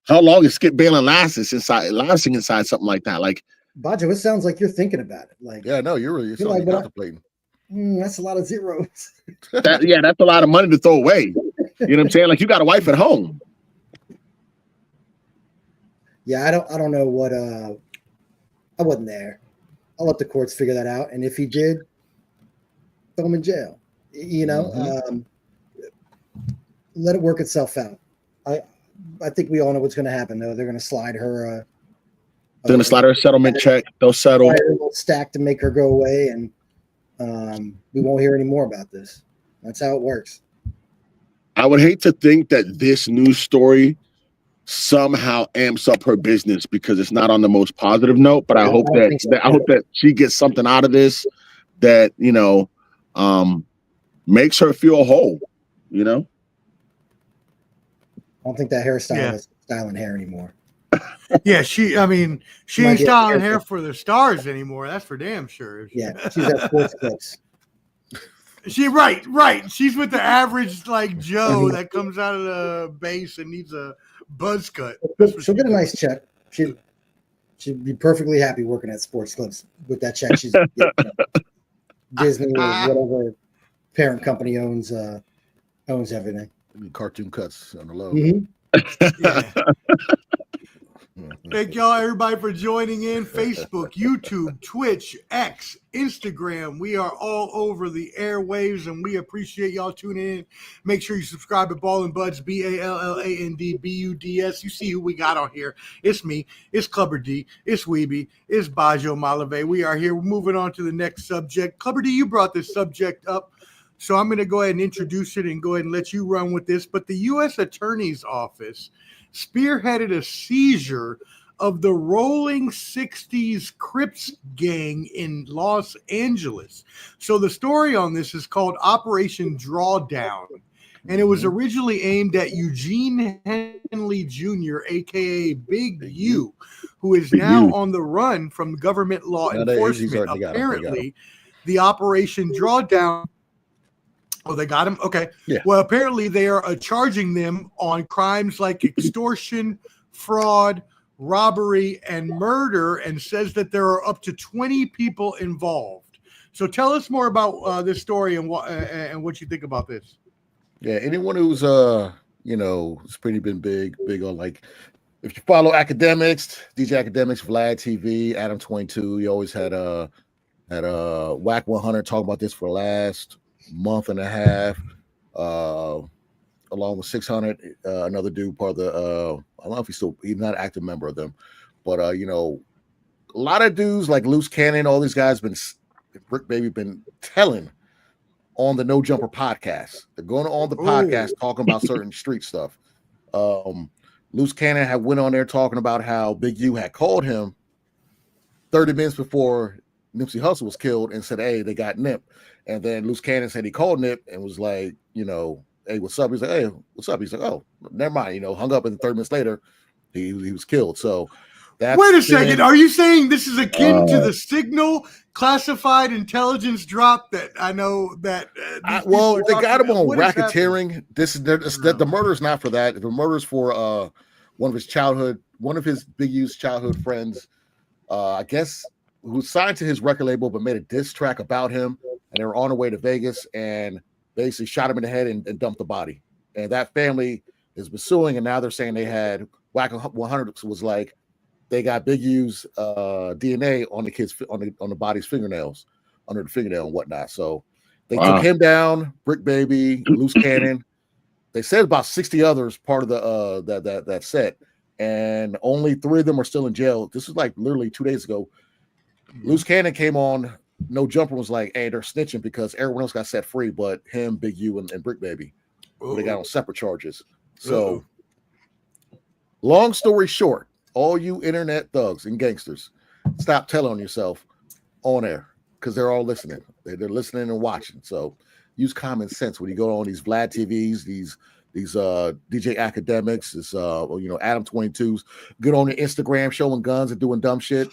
S5: how long is Skip Bayless lasting inside something like that? Like,
S4: Bayo, it sounds like you're thinking about it. Like,
S3: yeah, no, you're like, contemplating.
S4: That's a lot of zeros.
S5: That's a lot of money to throw away. You know what I'm saying? Like, you got a wife at home.
S4: Yeah, I don't know what I wasn't there. I'll let the courts figure that out. And if he did, throw him in jail. You know, let it work itself out. I think we all know what's going to happen, though. They're going to slide her.
S5: They're going to slide her a settlement check. They'll settle.
S4: A little stack to make her go away, and we won't hear any more about this. That's how it works.
S5: I would hate to think that this news story somehow amps up her business because it's not on the most positive note. But I hope that she gets something out of this that, you know, makes her feel whole. You know,
S4: I don't think that hairstyle is styling hair anymore.
S1: Yeah, she ain't styling hair for the stars anymore. That's for damn sure.
S4: Yeah, she's at Sports Clips.
S1: Right. She's with the average like Joe that comes out of the base and needs a buzz cut.
S4: She'll get a nice check. She'd be perfectly happy working at Sports Clips with that check. She's Disney or whatever parent company owns everything.
S3: Cartoon cuts on the low.
S1: Thank y'all, everybody, for joining in. Facebook, YouTube, Twitch, X, Instagram. We are all over the airwaves, and we appreciate y'all tuning in. Make sure you subscribe to Ball and Buds, BALLANDBUDS. You see who we got on here. It's me. It's Clubber D. It's Wheby. It's Bayo Malave. We are here. We're moving on to the next subject. Clubber D, you brought this subject up, so I'm going to go ahead and introduce it and go ahead and let you run with this. But the U.S. Attorney's Office spearheaded a seizure of the Rolling 60s Crips gang in Los Angeles. So the story on this is called Operation Drawdown, and it was originally aimed at Eugene Henley Jr., a.k.a. Big U, who is now on the run from government law enforcement. Apparently, the Operation Drawdown. Oh, they got him? Okay.
S3: Yeah.
S1: Well, apparently they are charging them on crimes like extortion, fraud, robbery, and murder, and says that there are up to 20 people involved. So tell us more about this story and what you think about this.
S3: Yeah, anyone who's it's pretty been big on, like, if you follow academics, DJ Academics, Vlad TV, Adam 22, you always had Whack 100 talk about this for the last month and a half, along with 600, another dude, part of the I don't know if he's not an active member of them, but a lot of dudes like Loose Cannon, all these guys Brick Baby been telling on the No Jumper podcast. They're going on the podcast talking about certain street stuff. Loose Cannon had went on there talking about how Big U had called him 30 minutes before Nipsey Hussle was killed and said, "Hey, they got Nip." And then Loose Cannon said he called Nip and was like, "Hey, what's up?" He's like, "Hey, what's up?" He's like, "Oh, never mind." Hung up, and 30 minutes later, he was killed. So that's
S1: wait a second. Are you saying this is akin to the Signal classified intelligence drop that I know that?
S3: They got him on racketeering. The murder is not for that. The murder is for one of his Big U's childhood friends. I guess who signed to his record label but made a diss track about him, and they were on their way to Vegas and basically shot him in the head and dumped the body. And that family is pursuing, and now they're saying they had Whack 100 was like they got Big U's DNA on the kid's on the body's fingernails, under the fingernail and whatnot. So they took him down, Brick Baby, Loose Cannon. They said about 60 others part of the that set, and only 3 of them are still in jail. This was like literally 2 days ago. Loose Cannon came on No Jumper, was like, "Hey, they're snitching because everyone else got set free, but him, Big U, and Brick Baby, they got on separate charges." So, long story short, all you internet thugs and gangsters, stop telling on yourself on air because they're all listening. They're listening and watching. So use common sense when you go on these Vlad TVs, these DJ Academics, this Adam 22s. Get on your Instagram showing guns and doing dumb shit.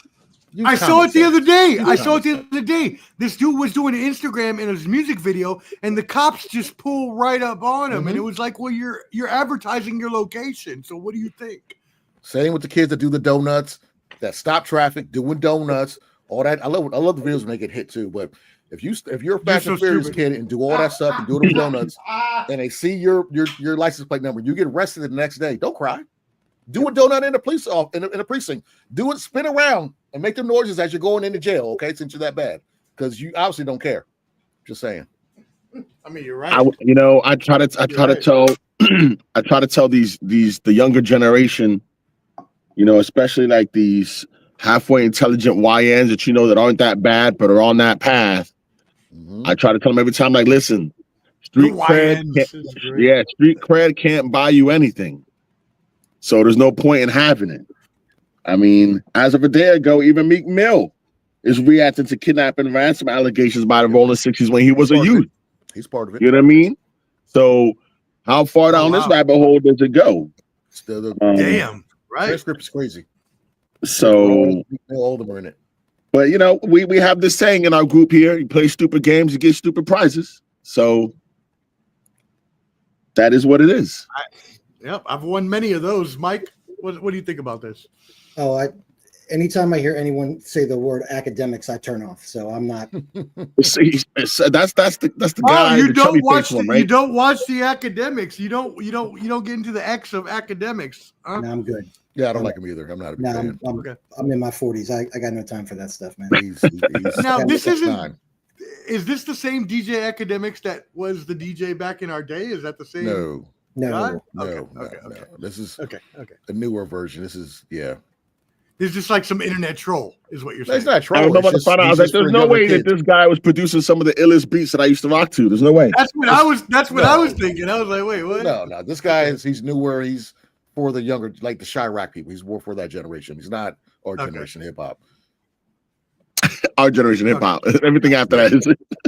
S1: I saw it the other day. This dude was doing an Instagram in his music video, and the cops just pull right up on him, and it was like, "Well, you're advertising your location. So what do you think?"
S3: Same with the kids that do the donuts, that stop traffic, doing donuts, all that. I love the videos when they get hit too. But if you're a Fast and Furious kid and do all that stuff and do them donuts, and they see your license plate number, you get arrested the next day. Don't cry. Do a donut in a precinct. Do it, spin around, and make them noises as you're going into jail. Okay, since you're that bad, because you obviously don't care. Just saying.
S1: I mean, you're right.
S5: I try to tell I try to tell the younger generation, especially like these halfway intelligent YNs that aren't that bad but are on that path. I try to tell them every time, like, listen, street cred can't buy you anything. So there's no point in having it. I mean, as of a day ago, even Meek Mill is reacting to kidnapping and ransom allegations by the Rolling 60s when he was a youth.
S3: He's part of it.
S5: You know what I mean? So how far down this rabbit hole does it go?
S1: Damn, right?
S3: Transcript is crazy.
S5: So
S3: all of them are in it.
S5: But we have this saying in our group here: you play stupid games, you get stupid prizes. So that is what it is.
S1: Yep, I've won many of those. Mike, what do you think about this?
S4: Anytime I hear anyone say the word academics, I turn off. So I'm not.
S5: See, that's the guy.
S1: You don't watch right? You don't watch the academics. You don't get into the X of academics. Huh?
S4: No, I'm good.
S3: Yeah, I don't like him either. I'm not a big fan.
S4: I'm in my 40s. I got no time for that stuff, man.
S1: Now this isn't. Is this the same DJ Academics that was the DJ back in our day? Is that the same?
S3: No.
S1: Okay.
S3: This is
S1: okay.
S3: A newer version. This is
S1: It's just like some internet troll, is what you're saying.
S3: It's not troll.
S5: I don't know about to find out. I was like, there's no way that this guy was producing some of the illest beats that I used to rock to. There's no way.
S1: That's what I was thinking. I was like, wait, what?
S3: No. This guy he's newer. He's for the younger, like the Chirac people. He's more for that generation. He's not our generation hip hop.
S5: Our generation hip hop. Everything after that is.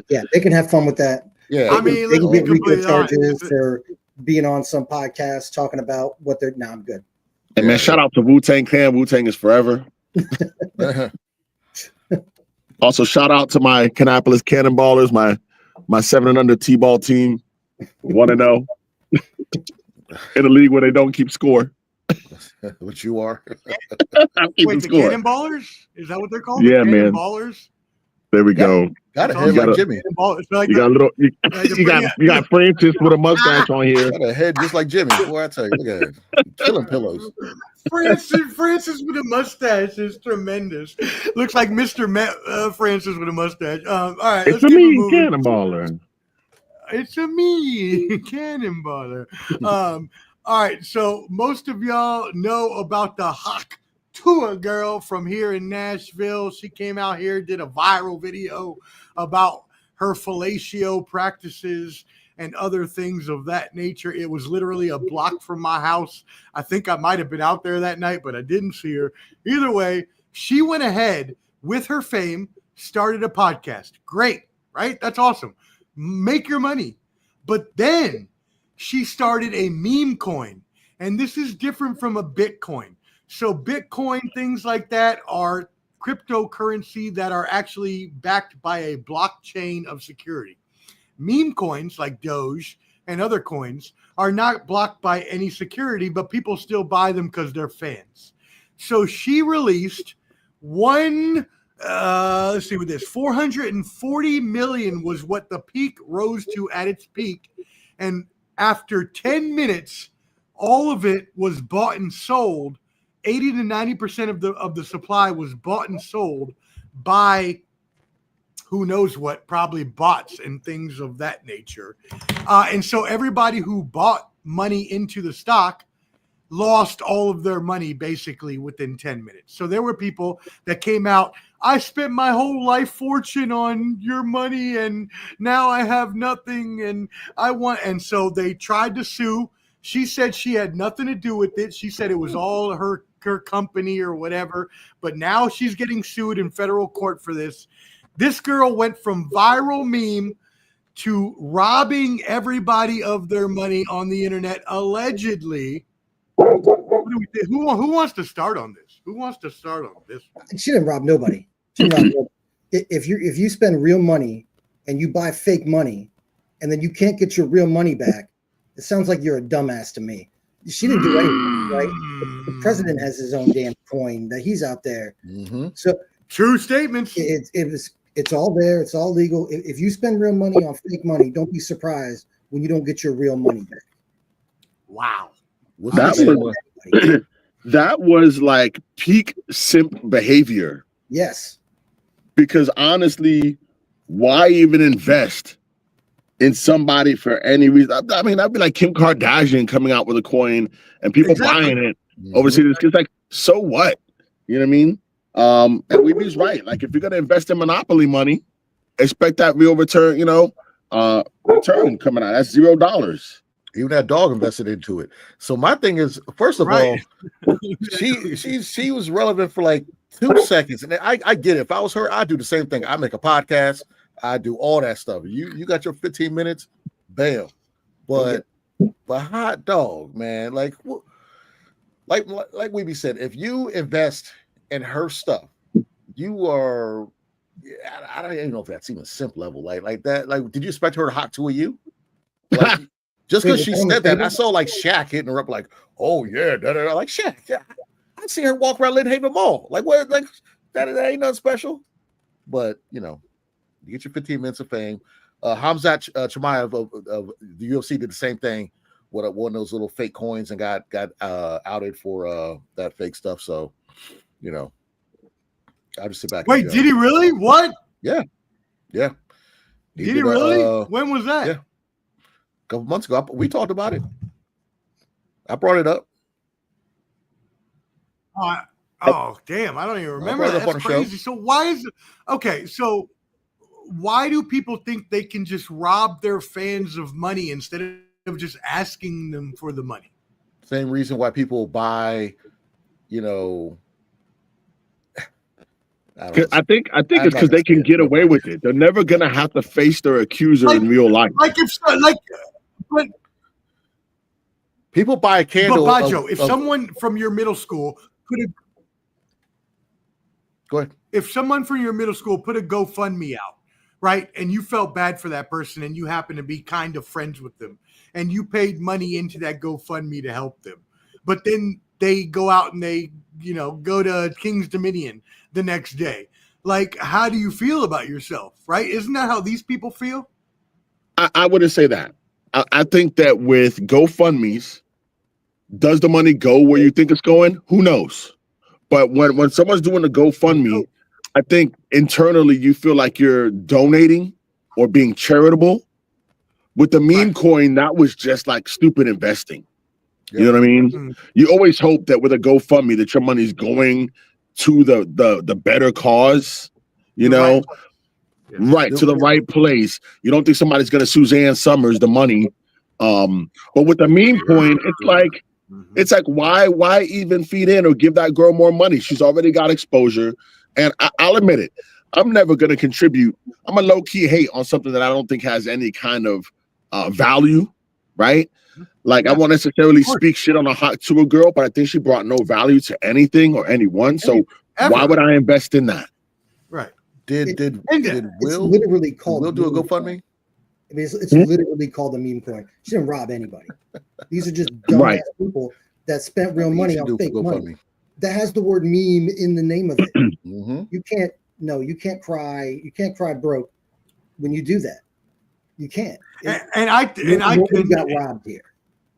S4: Yeah, they can have fun with that.
S3: Yeah,
S1: I mean,
S4: they can get RICO charges for being on some podcast talking about what they're. Nah, I'm good.
S5: And man, shout out to Wu-Tang Clan. Wu-Tang is forever. Also, shout out to my Canopolis Cannonballers, my 7 and under T-ball team, 1-0 in a league where they don't keep score.
S3: What you are?
S5: I'm keeping
S1: Wait, the
S5: score.
S1: Cannonballers? Is that what they're called?
S5: Yeah,
S1: the
S5: man.
S1: Cannonballers?
S5: There we go.
S3: Got a
S1: That's
S3: head
S1: awesome.
S3: like Jimmy.
S1: It's like
S5: You got a little. You,
S1: like the-
S5: you got Francis with a mustache on here.
S3: Got a head just like Jimmy. Boy, I tell you, look at it. Killing pillows.
S1: Francis with a mustache is tremendous. Looks like Mr. Francis with a mustache. All right,
S5: It's
S1: let's
S5: a
S1: keep it
S5: me,
S1: moving.
S5: Cannonballer.
S1: It's a me, Cannonballer. All right, so most of y'all know about the Hawk-Tuah girl from here in Nashville. She came out here, did a viral video about her fellatio practices and other things of that nature. It was literally a block from my house. I think I might have been out there that night, but I didn't see her. Either way, she went ahead with her fame, started a podcast. Great, right? That's awesome. Make your money. But then she started a meme coin, and this is different from a Bitcoin. So Bitcoin, things like that are cryptocurrency that are actually backed by a blockchain of security. Meme coins like Doge and other coins are not blocked by any security, but people still buy them because they're fans. So she released let's see what this 440 million was what the peak rose to at its peak. And after 10 minutes, all of it was bought and sold. 80 to 90% of the supply was bought and sold by who knows what, probably bots and things of that nature. And so everybody who bought money into the stock lost all of their money basically within 10 minutes. So there were people that came out, I spent my whole life fortune on your money and now I have nothing and so they tried to sue. She said she had nothing to do with it. She said it was all her company or whatever, but now she's getting sued in federal court for this. This girl went from viral meme to robbing everybody of their money on the internet, allegedly. What do we think? Who wants to start on this? Who wants to start on this?
S4: She didn't rob nobody. She didn't rob nobody. If you spend real money and you buy fake money, and then you can't get your real money back, it sounds like you're a dumbass to me. She didn't do anything, right? The president has his own damn coin that he's out there.
S3: Mm-hmm.
S4: So
S1: true statements.
S4: It's all there. It's all legal. If you spend real money on fake money, don't be surprised when you don't get your real money back.
S1: Wow.
S5: That was like peak simp behavior.
S4: Yes.
S5: Because honestly, why even invest in somebody for any reason? I mean, that'd be like Kim Kardashian coming out with a coin and people buying it overseas. It's like, so what? You know what I mean? And Wheby's right. Like, if you're gonna invest in monopoly money, expect that real return. Return coming out. That's $0.
S3: Even that dog invested into it. So my thing is, first of all, she was relevant for like 2 seconds, and I get it. If I was her, I'd do the same thing. I make a podcast. I do all that stuff. You got your 15 minutes, bam. But hot dog, man, like Wheby said, if you invest in her stuff, you are. I don't even know if that's even simp level, like that. Like, did you expect her to Hawk-Tuah you? Like, just because she said that, I saw like Shaq hitting her up, like, oh yeah, like Shaq. Yeah, I'd see her walk around Lynn Mall. Like, what? Like that ain't nothing special. But you get your 15 minutes of fame. Hamzat Chimaev of the UFC did the same thing with one of those little fake coins and got outed for that fake stuff. So, I just sit back.
S1: Wait, did he really? What?
S3: Yeah.
S1: Did he really? When was that?
S3: Yeah. A couple months ago. We talked about it. I brought it up.
S1: Oh, damn. I don't even remember that. That's crazy. So why is it? Okay, so why do people think they can just rob their fans of money instead of just asking them for the money?
S3: Same reason why people buy,
S5: I think it's because they can get away with it. They're never gonna have to face their accuser in real life.
S1: But
S3: people buy a candle.
S1: But Bayo, if someone from your middle school
S3: go ahead.
S1: If someone from your middle school put a GoFundMe out, right, and you felt bad for that person and you happen to be kind of friends with them and you paid money into that GoFundMe to help them, but then they go out and they, go to King's Dominion the next day. Like, how do you feel about yourself, right? Isn't that how these people feel?
S5: I wouldn't say that. I think that with GoFundMes, does the money go where you think it's going? Who knows? But when someone's doing a GoFundMe, I think internally you feel like you're donating or being charitable. With the meme coin, that was just like stupid investing. You know what I mean? Mm-hmm. You always hope that with a GoFundMe that your money's going to the better cause, right to the right place. You don't think somebody's gonna Suzanne Summers the money. But with the meme coin, it's like why even feed in or give that girl more money? She's already got exposure. And I'll admit it, I'm never gonna contribute. I'm a low-key hate on something that I don't think has any kind of value, right? Like, I won't necessarily speak shit on a Hawk-Tuah girl, but I think she brought no value to anything or anyone. So why would I invest in that?
S1: Right.
S3: Did Will
S4: literally called
S3: Will do a GoFundMe?
S4: I mean, it's literally called a meme coin. She didn't rob anybody. These are just dumb people that spent real money on fake money. That has the word meme in the name of it.
S3: Mm-hmm.
S4: You can't cry broke when you do that. You can't.
S1: I
S4: got robbed here.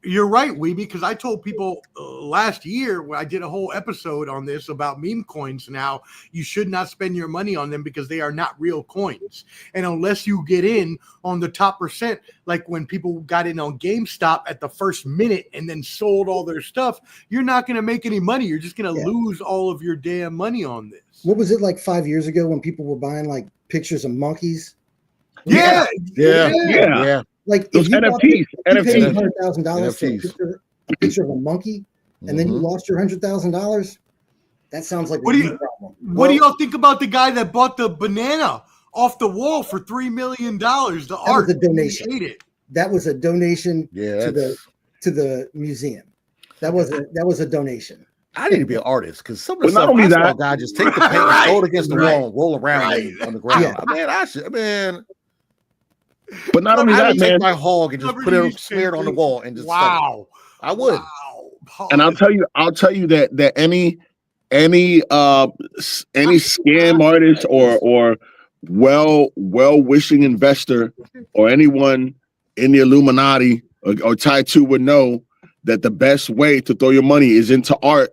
S1: You're right, Wheby, because I told people last year when I did a whole episode on this about meme coins and how you should not spend your money on them because they are not real coins. And unless you get in on the top percent, like when people got in on GameStop at the first minute and then sold all their stuff, you're not going to make any money. You're just going to lose all of your damn money on this.
S4: What was it like 5 years ago when people were buying like pictures of monkeys?
S5: Yeah.
S4: Like
S5: those NFTs,
S4: you paid $100,000 for a picture of a monkey, and then you lost your $100,000. That sounds like a problem.
S1: What do y'all think about the guy that bought the banana off the wall for $3 million? The art,
S4: was a donation. That was a donation to the museum. That was a donation.
S3: I need to be an artist because some of the stuff I saw a guy just take the paint, throw it against the wall, and roll around on the ground.
S4: Yeah.
S5: But not only that, man.
S3: Take my hog and just put it smeared on the wall and just I would.
S5: Wow. And I'll tell you that any scam artist or well-wishing investor or anyone in the Illuminati or tied to would know that the best way to throw your money is into art,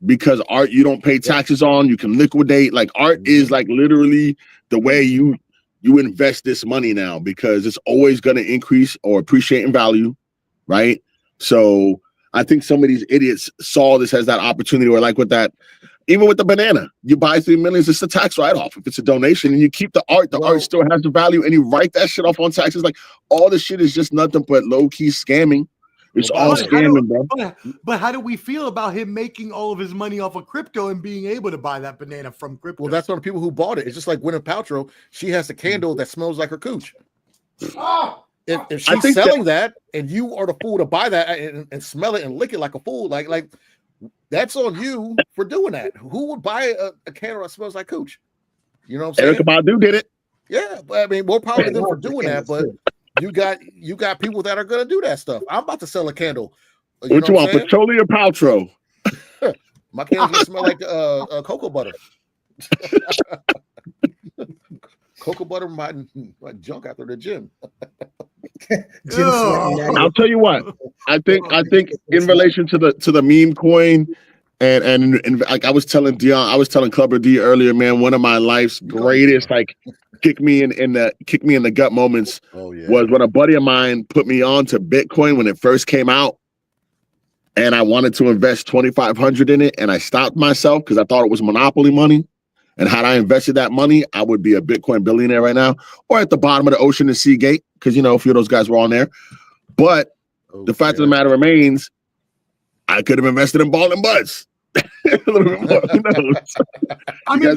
S5: because art you don't pay taxes on, you can liquidate. Like, art is like literally the way you invest this money now, because it's always going to increase or appreciate in value, right? So I think some of these idiots saw this as that opportunity, or like with that, even with the banana, you buy $3 million, it's a tax write-off. If it's a donation and you keep the art still has the value, and you write that shit off on taxes. Like, all this shit is just nothing but low-key scamming. It's all scamming, bro.
S1: But how do we feel about him making all of his money off of crypto and being able to buy that banana from crypto?
S3: Well, that's one of the people who bought it. It's just like Gwyneth Paltrow. She has a candle that smells like her cooch. If she's selling that and you are the fool to buy that and smell it and lick it like a fool, like that's on you for doing that. Who would buy a candle that smells like cooch? You know what I'm saying?
S5: Erykah Badu did it.
S3: Yeah, but I mean, more power to them for doing that, but you got people that are gonna do that stuff. I'm about to sell a candle.
S5: What you want, Patchouli or Paltrow?
S3: My candles gonna smell like cocoa butter. Cocoa butter, my junk after the gym.
S5: I'll tell you what. I think in relation to the meme coin, and like I was telling Clubber D earlier, man, one of my life's greatest kick me in the gut moments was when a buddy of mine put me on to Bitcoin when it first came out, and I wanted to invest $2,500 in it, and I stopped myself because I thought it was monopoly money. And had I invested that money, I would be a Bitcoin billionaire right now, or at the bottom of the ocean in Seagate, because a few of those guys were on there. But the fact of the matter remains, I could have invested in Ball and Buds. A little bit more. Who knows?
S1: I mean,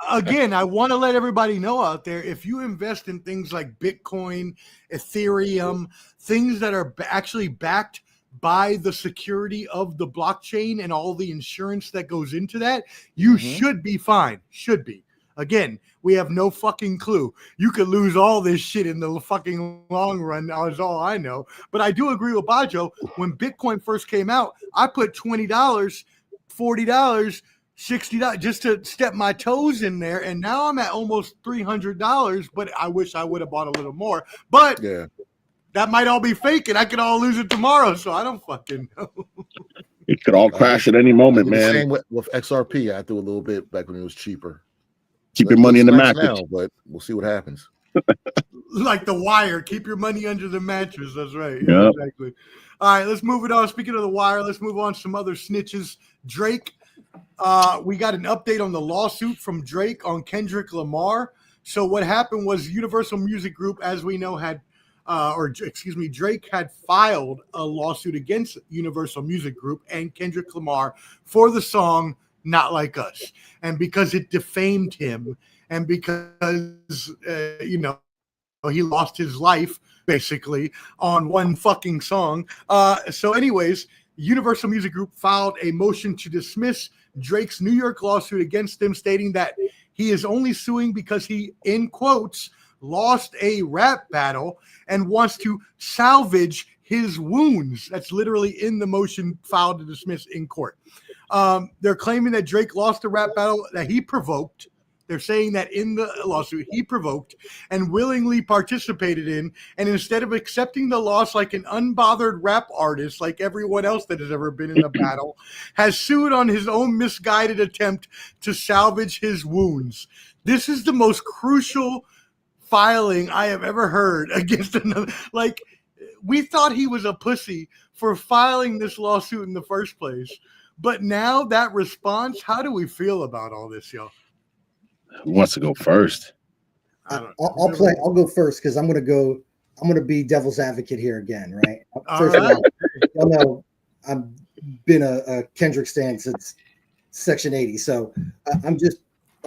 S1: again, I want to let everybody know out there, if you invest in things like Bitcoin, Ethereum, things that are actually backed by the security of the blockchain and all the insurance that goes into that, you should be fine. Should be. Again, we have no fucking clue. You could lose all this shit in the fucking long run, is all I know. But I do agree with Bajo. When Bitcoin first came out, I put $20, $40, $60 just to step my toes in there, and now I'm at almost $300. But I wish I would have bought a little more. But
S3: Yeah.
S1: that might all be fake, and I could all lose it tomorrow. So I don't fucking know.
S5: It could all crash at any moment, man.
S3: Same with XRP. I threw a little bit back when it was cheaper.
S5: Keep your money in the mattress.
S3: Now, but we'll see what happens.
S1: Like the wire, keep your money under the mattress. That's right.
S5: Yep.
S1: Exactly. All right, let's move it on. Speaking of the wire, let's move on to some other snitches. Drake, we got an update on the lawsuit from Drake on Kendrick Lamar. So what happened was Universal Music Group, as we know, Drake had filed a lawsuit against Universal Music Group and Kendrick Lamar for the song Not Like Us. And because it defamed him and because, he lost his life basically on one fucking song. So anyways, Universal Music Group filed a motion to dismiss Drake's New York lawsuit against him, stating that he is only suing because he, in quotes, lost a rap battle and wants to salvage his wounds. That's literally in the motion filed to dismiss in court. They're claiming that Drake lost a rap battle that he provoked. They're saying that in the lawsuit he provoked and willingly participated in, and instead of accepting the loss like an unbothered rap artist, like everyone else that has ever been in a battle, has sued on his own misguided attempt to salvage his wounds. This is the most crucial filing I have ever heard against another. Like, we thought he was a pussy for filing this lawsuit in the first place, but now that response, how do we feel about all this, y'all?
S5: Who wants to go first?
S4: I'll go first because I'm gonna be devil's advocate here again, right? First of all, y'all know I've been a Kendrick stan since Section 80, so I'm just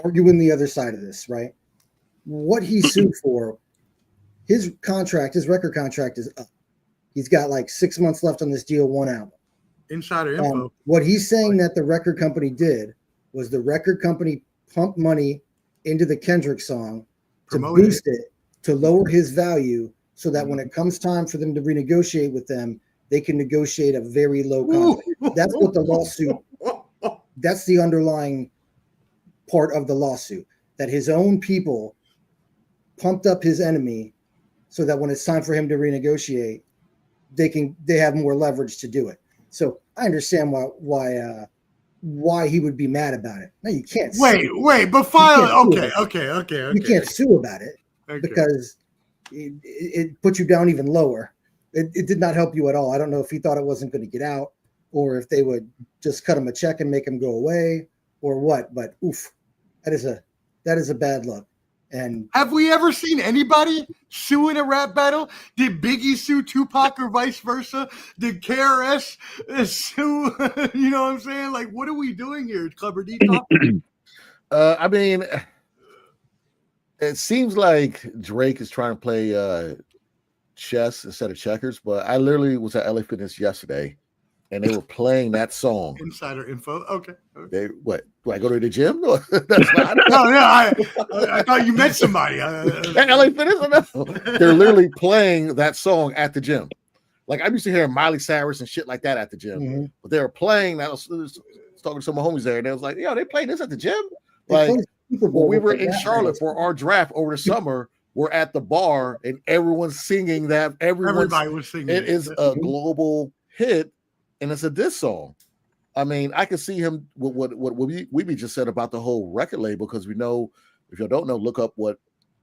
S4: arguing the other side of this, right? What he sued for, his record contract is up. He's got like 6 months left on this deal, one album.
S1: Insider info.
S4: What he's saying that the record company did was the record company pumped money into the Kendrick song to boost it, to lower his value, so that when it comes time for them to renegotiate with them, they can negotiate a very low contract. That's what the lawsuit, that's the underlying part of the lawsuit, that his own people pumped up his enemy so that when it's time for him to renegotiate, they have more leverage to do it. So I understand why he would be mad about it. No, you can't.
S1: Wait, but file. Okay.
S4: You can't sue about it because it put you down even lower. It did not help you at all. I don't know if he thought it wasn't going to get out or if they would just cut him a check and make him go away or what. But oof, that is a bad look. And
S1: have we ever seen anybody sue in a rap battle? Did Biggie sue Tupac or vice versa? Did KRS sue? You know what I'm saying? Like, what are we doing here? Clever D talk?
S3: I mean, it seems like Drake is trying to play chess instead of checkers, but I literally was at LA Fitness yesterday and they were playing that song.
S1: Insider info. Okay.
S3: What? Do I go to the gym? No,
S1: I thought you met somebody.
S3: At LA Fitness? No. They're literally playing that song at the gym. Like, I'm used to hearing Miley Cyrus and shit like that at the gym, but they were playing that. I was talking to some of my homies there, and they was like, "Yo, they playing this at the gym?" Like, when we were in Charlotte for our draft over the summer, we're at the bar and everyone's singing that. Everybody was singing. It is a global hit. And it's a diss song. I mean, I can see him what we just said about the whole record label, because we know, if you don't know, look up what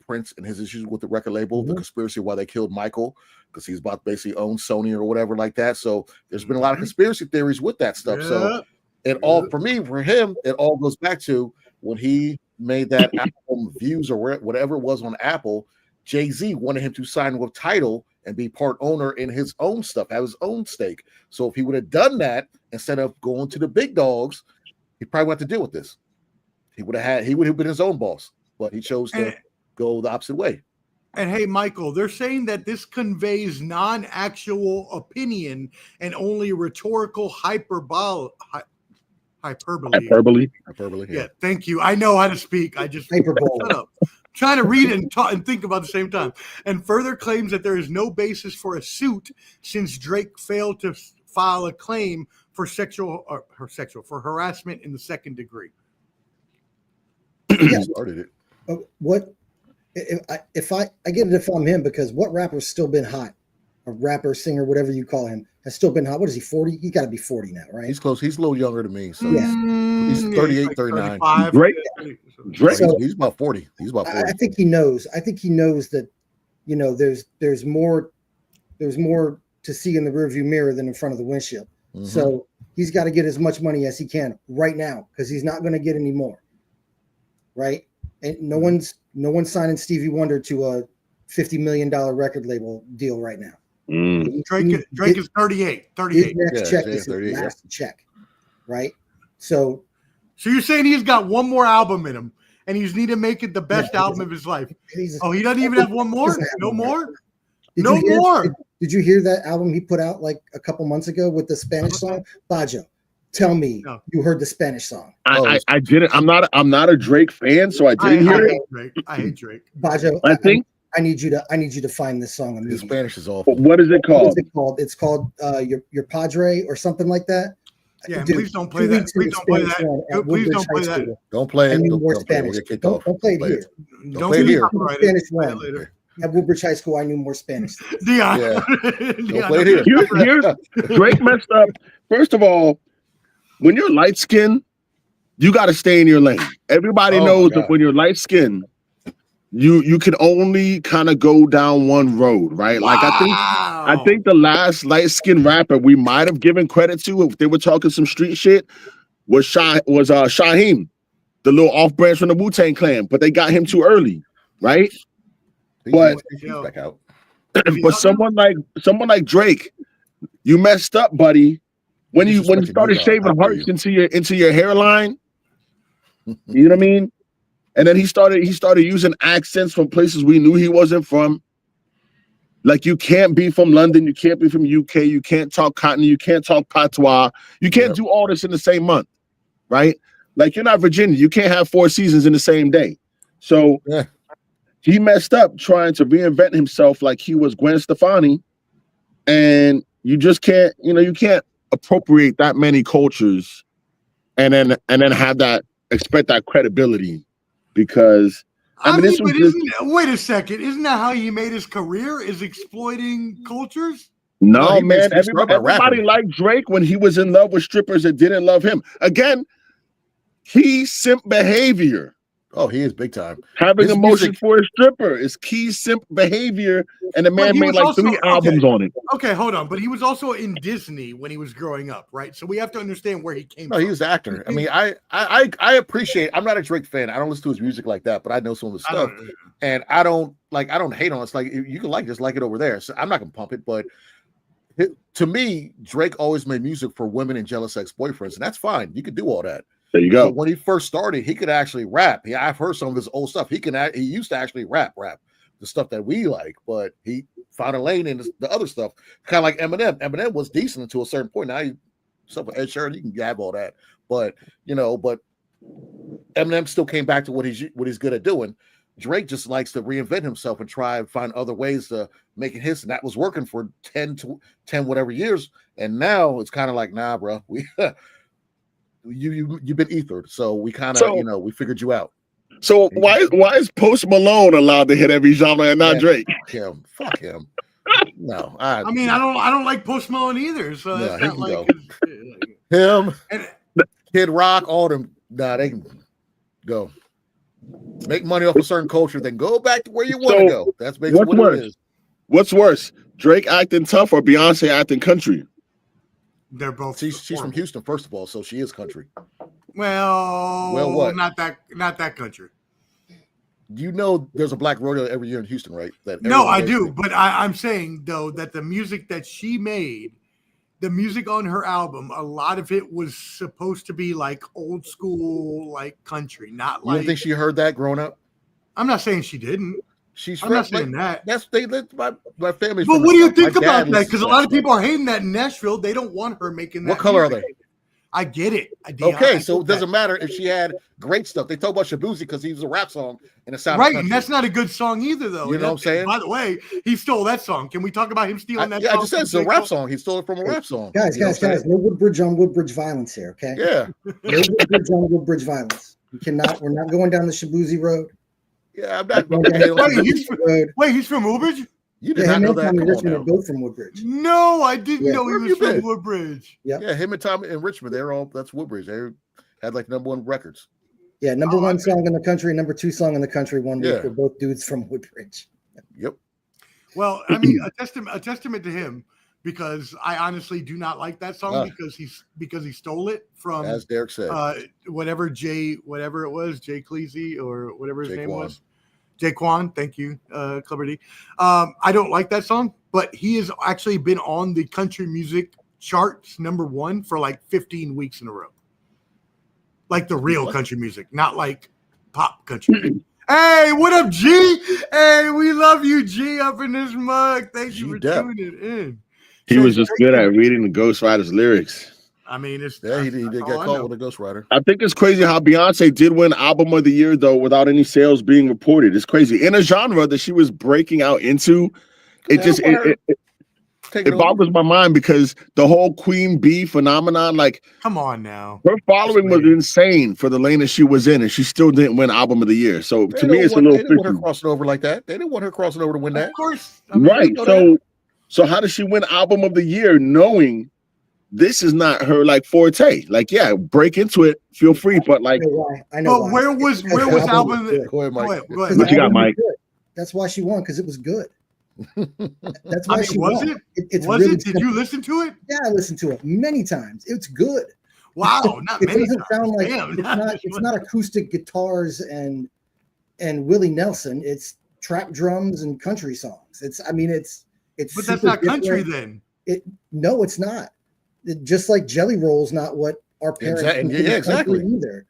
S3: Prince and his issues with the record label, the conspiracy why they killed Michael, because he's about to basically own Sony or whatever like that. So there's been a lot of conspiracy theories with that stuff. So it all, for him, it all goes back to when he made that album Views or whatever it was on Apple. Jay-Z wanted him to sign with Tidal and be part owner in his own stuff, have his own stake. So if he would have done that instead of going to the big dogs, he probably would have to deal with this. He would have been his own boss, but he chose to go the opposite way.
S1: And hey, Michael, they're saying that this conveys non-actual opinion and only rhetorical hyperbole.
S5: Hyperbole.
S1: Yeah, thank you. I know how to speak. I just
S4: Hyperbole.
S1: shut up. Trying to read and talk and think about at the same time. And further claims that there is no basis for a suit since Drake failed to file a claim for harassment in the second degree.
S4: Yeah.
S3: Started it.
S4: What if I get it if I'm him, because what rapper's still been hot? A rapper, singer, whatever you call him, has still been hot. What is he, 40? He got to be 40 now, right?
S3: He's close. He's a little younger than me. So
S4: Yeah.
S3: he's 38, 39.
S5: Drake.
S3: So he's about 40. He's about 40.
S4: I think he knows. I think he knows that, there's more to see in the rearview mirror than in front of the windshield.
S3: Mm-hmm.
S4: So he's got to get as much money as he can right now, because he's not going to get any more. Right? And no one's signing Stevie Wonder to a $50 million record label deal right now.
S1: Drake is 38.
S4: His next check
S3: Jay
S4: is his
S3: 38,
S4: last check, right? So
S1: you're saying he's got one more album in him, and he's need to make it the best album of his life. He doesn't even have one more? No more? No more?
S4: Did you hear that album he put out like a couple months ago with the Spanish song? Bayo, tell me you heard the Spanish song.
S5: I didn't. I'm not a Drake fan, so I didn't hear it.
S1: I hate Drake.
S4: Bayo, I need you to find this song.
S3: His Spanish is awful.
S5: What is it called?
S4: It's called your Padre or something like that.
S1: Yeah, dude, please don't play that. Please don't play that. Please don't play that.
S3: Don't play it.
S4: Don't play it. Don't play it here.
S3: Don't play it here.
S4: Spanish one. At Woodbridge High School, I knew more Spanish.
S3: Dion. Yeah. Don't play it here.
S5: Here's Drake messed up. First of all, when you're light skinned, you got to stay in your lane. Everybody knows that when you're light skinned, you can only kind of go down one road, right? Like I think the last light skinned rapper we might have given credit to, if they were talking some street shit, was Shaheem, the little off branch from the Wu-Tang Clan, but they got him too early, right? But
S3: back out.
S5: But someone like Drake, you messed up, buddy. When you started shaving hearts into your hairline, you know what I mean? And then he started using accents from places we knew he wasn't from. Like, you can't be from London, you can't be from UK, you can't talk Cockney, you can't talk patois, you can't do all this in the same month, right? Like, you're not Virginia, you can't have 4 seasons in the same day. So he messed up trying to reinvent himself like he was Gwen Stefani, and you just can't, you can't appropriate that many cultures and then expect that credibility. Because
S1: wait a second, isn't that how he made his career? Is exploiting cultures?
S5: No, man. Everybody liked Drake when he was in love with strippers that didn't love him. Again, key simp behavior.
S3: Oh, he is big time.
S5: Having emotion for a stripper is key simp behavior, and the man made like 3 albums on it.
S1: Okay, hold on. But he was also in Disney when he was growing up, right? So we have to understand where he came from.
S3: No, he was an actor. I mean, I appreciate. I'm not a Drake fan. I don't listen to his music like that, but I know some of the stuff, and I don't hate on it. It's like you can just like it over there. So I'm not gonna pump it, but to me, Drake always made music for women and jealous ex-boyfriends, and that's fine. You could do all that.
S5: There you go.
S3: But when he first started, he could actually rap. Yeah, I've heard some of his old stuff. He used to actually rap the stuff that we like, but he found a lane in the other stuff. Kind of like Eminem. Eminem was decent until a certain point. Now stuff with Ed Sheeran, you can grab all that, but Eminem still came back to what he's good at doing. Drake just likes to reinvent himself and try and find other ways to make it his, and that was working for 10 whatever years. And now it's kind of like, nah, bro, you've been ethered, so we kind of we figured you out.
S5: So why is Post Malone allowed to hit every genre and not Drake?
S3: Fuck him. No, I
S1: don't like Post Malone either. So that's not like
S3: him, Kid Rock, all them. Nah, they can go make money off a certain culture, then go back to where you want to go. That's basically what it is.
S5: What's worse, Drake acting tough or Beyonce acting country?
S1: They're both.
S3: She's from Houston, first of all, so she is country.
S1: Well,
S3: what?
S1: Not that country.
S3: You know, there's a black rodeo every year in Houston, right?
S1: No, I do, but I'm saying though that the music that she made, the music on her album, a lot of it was supposed to be like old school, like country, not like.
S3: You don't think she heard that growing up?
S1: I'm not saying she didn't.
S3: I'm not saying that. That's my family.
S1: But what do you think about that? Because a lot of people are hating that in Nashville. They don't want her making that.
S3: What color are they?
S1: I get it.
S3: Okay, so it doesn't matter if she had great stuff. They talk about Shabuzi because he was a rap song and it sounded
S1: right,
S3: country.
S1: and that's not a good song either, though.
S3: You know what I'm saying?
S1: By the way, he stole that song. Can we talk about him stealing that song?
S3: Yeah, I just said it's a rap song. He stole it from a rap song.
S4: Guys, no Woodbridge on Woodbridge violence here, okay?
S3: Yeah.
S4: No Woodbridge on Woodbridge violence. We're not going down the Shabuzi road.
S3: Yeah, I'm not.
S1: Wait, he's from Woodbridge?
S3: You did not know that.
S4: Tommy Richmond are both from Woodbridge.
S1: No, I didn't know he was from Woodbridge.
S3: Yeah, him and Tommy and Richmond, that's Woodbridge. They had like #1 records.
S4: Yeah, number one song in the country, number 2 song in the country 1 week. They're both dudes from Woodbridge.
S3: Yep.
S1: Well, I mean, a testament to him, because I honestly do not like that song because he stole it from,
S3: as Derek said,
S1: whatever it was, Jay Cleese or whatever his name was. Jaquan, thank you, Clever D. I don't like that song, but he has actually been on the country music charts #1 for like 15 weeks in a row. Like the real country music, not like pop country. Hey, what up, G? Hey, we love you, G, up in this mug. Thank you for tuning in.
S5: He was just good at reading the Ghost Rider's lyrics.
S1: I mean,
S3: he did get caught with a Ghost Rider.
S5: I think it's crazy how Beyonce did win Album of the Year, though, without any sales being reported. It's crazy. In a genre that she was breaking out into, it boggles my mind because the whole Queen Bee phenomenon, like,
S1: come on now.
S5: Her following was insane for the lane that she was in, and she still didn't win Album of the Year. So to me, it's a little.
S3: They didn't want her crossing over like that. They didn't want her crossing over to win that.
S1: Of course.
S5: I mean, right. So how does she win Album of the Year knowing this is not her like forte? Like, yeah, break into it, feel free, but like,
S4: I know.
S1: But where was Album?
S3: Go ahead, Mike.
S1: Go ahead.
S5: What you got, Mike?
S4: That's why she won, because it was good. That's why she
S1: was
S4: won.
S1: it?
S4: It's
S1: was
S4: really
S1: it? Did you listen to it?
S4: Yeah, I listened to it many times. It's good.
S1: Wow, not
S4: it
S1: many
S4: doesn't
S1: times.
S4: sound like
S1: Damn,
S4: it's not acoustic guitars and Willie Nelson. It's trap drums and country songs. It's
S1: But that's not country then.
S4: No, it's not. Just like Jelly Roll's not what our parents
S3: exactly
S4: either.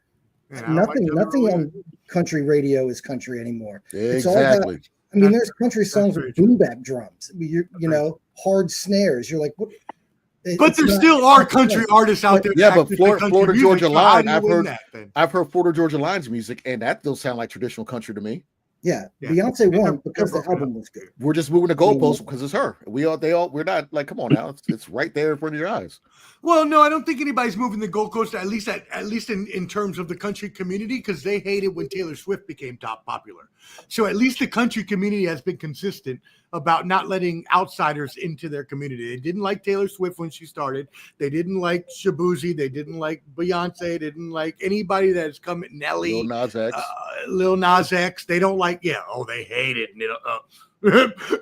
S1: Yeah,
S4: nothing on country radio is country anymore. It's all
S3: Exactly.
S4: about, I mean, there's country songs with boom bap drums. You know, hard snares. You're like, what?
S1: But there still are country artists out there.
S3: Yeah, but Florida Georgia Line.
S1: I've
S3: heard Florida Georgia Line's music, and that does sound like traditional country to me.
S4: Yeah, Beyonce won because the album was good.
S3: We're just moving the goalposts because it's her. We're not like, come on now, it's right there in front of your eyes.
S1: Well, no, I don't think anybody's moving the goalpost. At least in terms of the country community, because they hated when Taylor Swift became top popular. So at least the country community has been consistent about not letting outsiders into their community. They didn't like Taylor Swift when she started. They didn't like Shabuzi. They didn't like Beyonce. They didn't like anybody that has come at Nelly. Lil Nas X. They don't like, they hate it.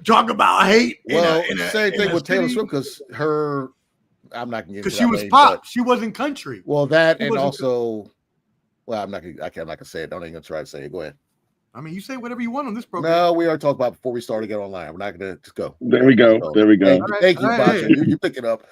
S1: Talk about hate.
S3: Well, same thing with Taylor Swift, because I'm not gonna get
S1: because she was pop. She wasn't country.
S3: Well, that and also, well, I'm not gonna say it. Don't even try to say it. Go ahead.
S1: I mean, you say whatever you want on this program.
S3: No, we already talked about before we started to get online. We're not gonna just go.
S5: There we go. There we go.
S3: Thank you, Bayo. You pick it up.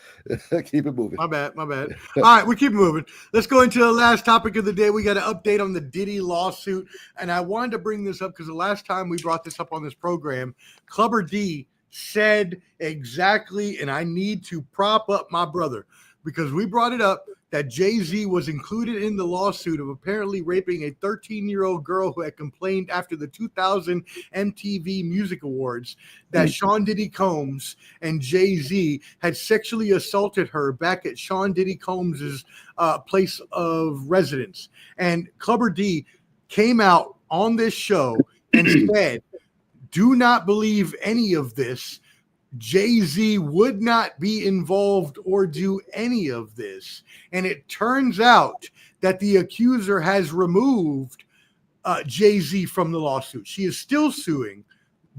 S3: Keep it moving.
S1: My bad. All right, we keep moving. Let's go into the last topic of the day. We got an update on the Diddy lawsuit, and I wanted to bring this up because the last time we brought this up on this program, Clubber D said exactly, and I need to prop up my brother because we brought it up that Jay-Z was included in the lawsuit of apparently raping a 13-year-old girl who had complained after the 2000 MTV Music Awards that Sean Diddy Combs and Jay-Z had sexually assaulted her back at Sean Diddy Combs' place of residence. And Clubber D came out on this show and said, do not believe any of this. Jay-Z would not be involved or do any of this. And it turns out that the accuser has removed Jay-Z from the lawsuit. She is still suing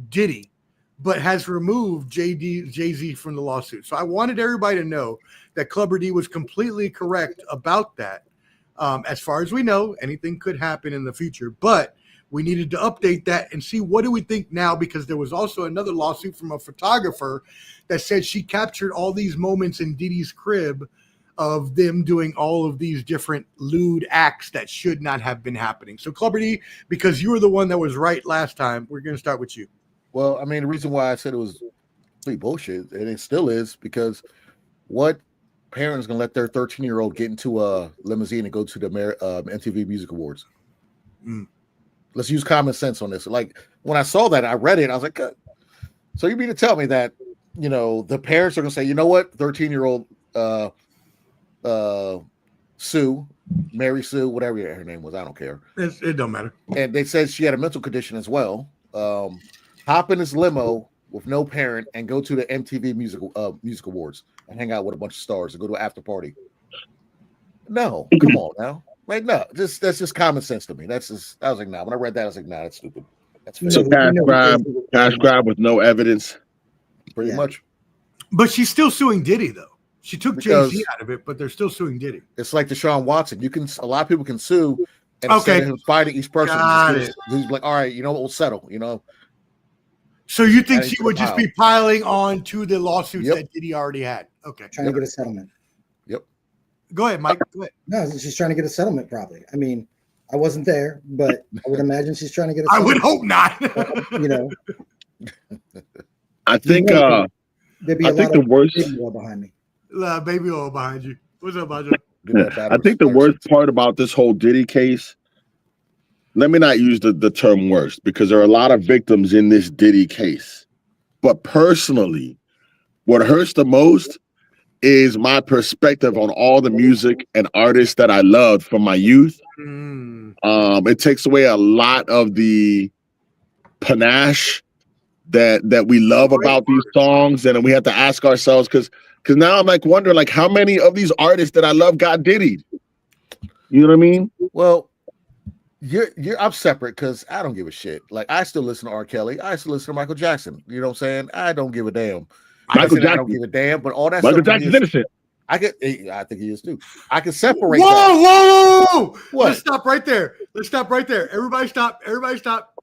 S1: Diddy, but has removed Jay-Z from the lawsuit. So I wanted everybody to know that Clubber D was completely correct about that. As far as we know, anything could happen in the future, but we needed to update that and see what do we think now, because there was also another lawsuit from a photographer that said she captured all these moments in Diddy's crib of them doing all of these different lewd acts that should not have been happening. So Clubber D, because you were the one that was right last time, we're going to start with you.
S3: Well, I mean, the reason why I said it was complete bullshit, and it still is, because what parent is going to let their 13-year-old get into a limousine and go to the MTV Music Awards. Let's use common sense on this. Like when I saw that, I read it. I was like, good. So you mean to tell me that, you know, the parents are going to say, you know what, 13-year-old Sue, Mary Sue, whatever her name was, I don't care.
S1: It don't matter.
S3: And they said she had a mental condition as well. Hop in this limo with no parent and go to the MTV Music Awards and hang out with a bunch of stars and go to an after party. No, come on now. Like, no, that's just common sense to me. I was like, nah. When I read that, I was like, nah, that's stupid. That's fair.
S5: So cash grab with no evidence.
S3: Pretty much.
S1: But she's still suing Diddy, though. She took Jay-Z out of it, but they're still suing Diddy.
S3: It's like Deshaun Watson. A lot of people can sue, and instead of him fighting each person, he's like, all right, you know what, we'll settle, you know.
S1: So you think she would just be piling on to the lawsuits that Diddy already had? Okay.
S4: Trying to get a settlement.
S3: Yep.
S1: Go ahead, Mike. Go ahead.
S4: No, she's trying to get a settlement, probably. I mean, I wasn't there, but I would imagine she's trying to get a settlement.
S1: I would hope not.
S4: You know.
S5: I think
S4: there'd be a lot
S5: the
S4: of
S5: worst
S4: baby oil behind me.
S1: Baby oil behind you. What's up, Bayo?
S5: I think the worst part about this whole Diddy case, let me not use the term worst, because there are a lot of victims in this Diddy case. But personally, what hurts the most is my perspective on all the music and artists that I loved from my youth. It takes away a lot of the panache that we love about these songs, and then we have to ask ourselves, because now I'm like wondering, like, how many of these artists that I love got Diddied? You know what I mean?
S3: Well, I'm separate because I don't give a shit. Like, I still listen to R. Kelly. I still listen to Michael Jackson. You know what I'm saying? I don't give a damn. I don't give a damn, but all that
S5: Michael
S3: stuff.
S5: Jackson's innocent.
S3: I think he is too. I can separate.
S1: Whoa!
S3: What?
S1: Let's stop right there. Everybody stop.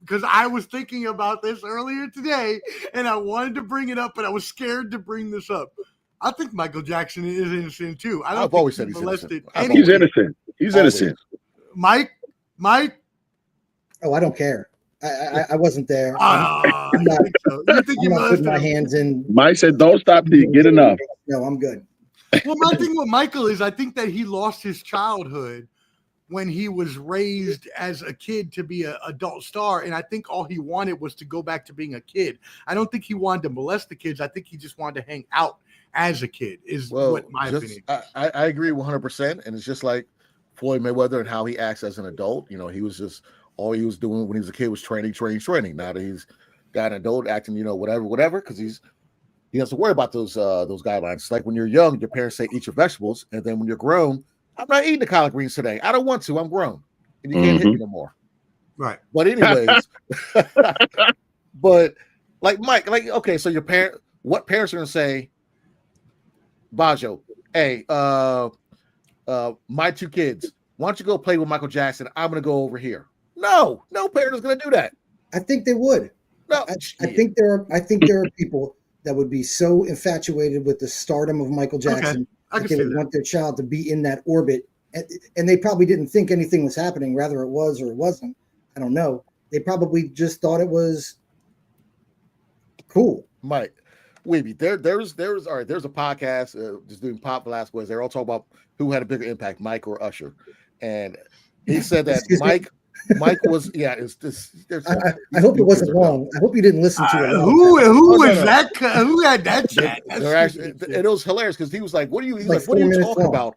S1: Because I was thinking about this earlier today, and I wanted to bring it up, but I was scared to bring this up. I think Michael Jackson is innocent too.
S3: I've always said he's innocent.
S5: He's innocent. He's innocent.
S1: Mike.
S4: Oh, I don't care. I wasn't there.
S1: I'm not
S4: putting my hands in.
S5: Mike said, "Don't stop till you get enough."
S4: No, I'm good.
S1: Well, my thing with Michael is I think that he lost his childhood when he was raised as a kid to be an adult star, and I think all he wanted was to go back to being a kid. I don't think he wanted to molest the kids. I think he just wanted to hang out as a kid. What my opinion.
S3: I agree 100%, and it's just like Floyd Mayweather and how he acts as an adult. You know, he was just all he was doing when he was a kid was training. Now that he's got an adult, acting, you know, whatever, because he has to worry about those guidelines. It's like when you're young, your parents say eat your vegetables, and then when you're grown, I'm not eating the collard greens today. I don't want to. I'm grown, and you can't hit me no more.
S1: Right.
S3: But anyways, but like Mike, like, okay, so what parents are gonna say, Bayo, hey, my two kids, why don't you go play with Michael Jackson? I'm gonna go over here. No parent is gonna do that.
S4: I think they would.
S3: No,
S4: I think there are people that would be so infatuated with the stardom of Michael Jackson that they would want their child to be in that orbit, and they probably didn't think anything was happening. Rather, it was or it wasn't. I don't know. They probably just thought it was cool.
S3: Mike, Wheby, there's all right. There's a podcast just doing Pop Velasquez. They're all talking about who had a bigger impact, Mike or Usher, and he said that Mike was it's this.
S4: I hope it wasn't long. I hope you didn't listen to it.
S1: Who was that? Who had that chat?
S3: It was hilarious because he was like, "What are you?" He's like, "What are you talking about?"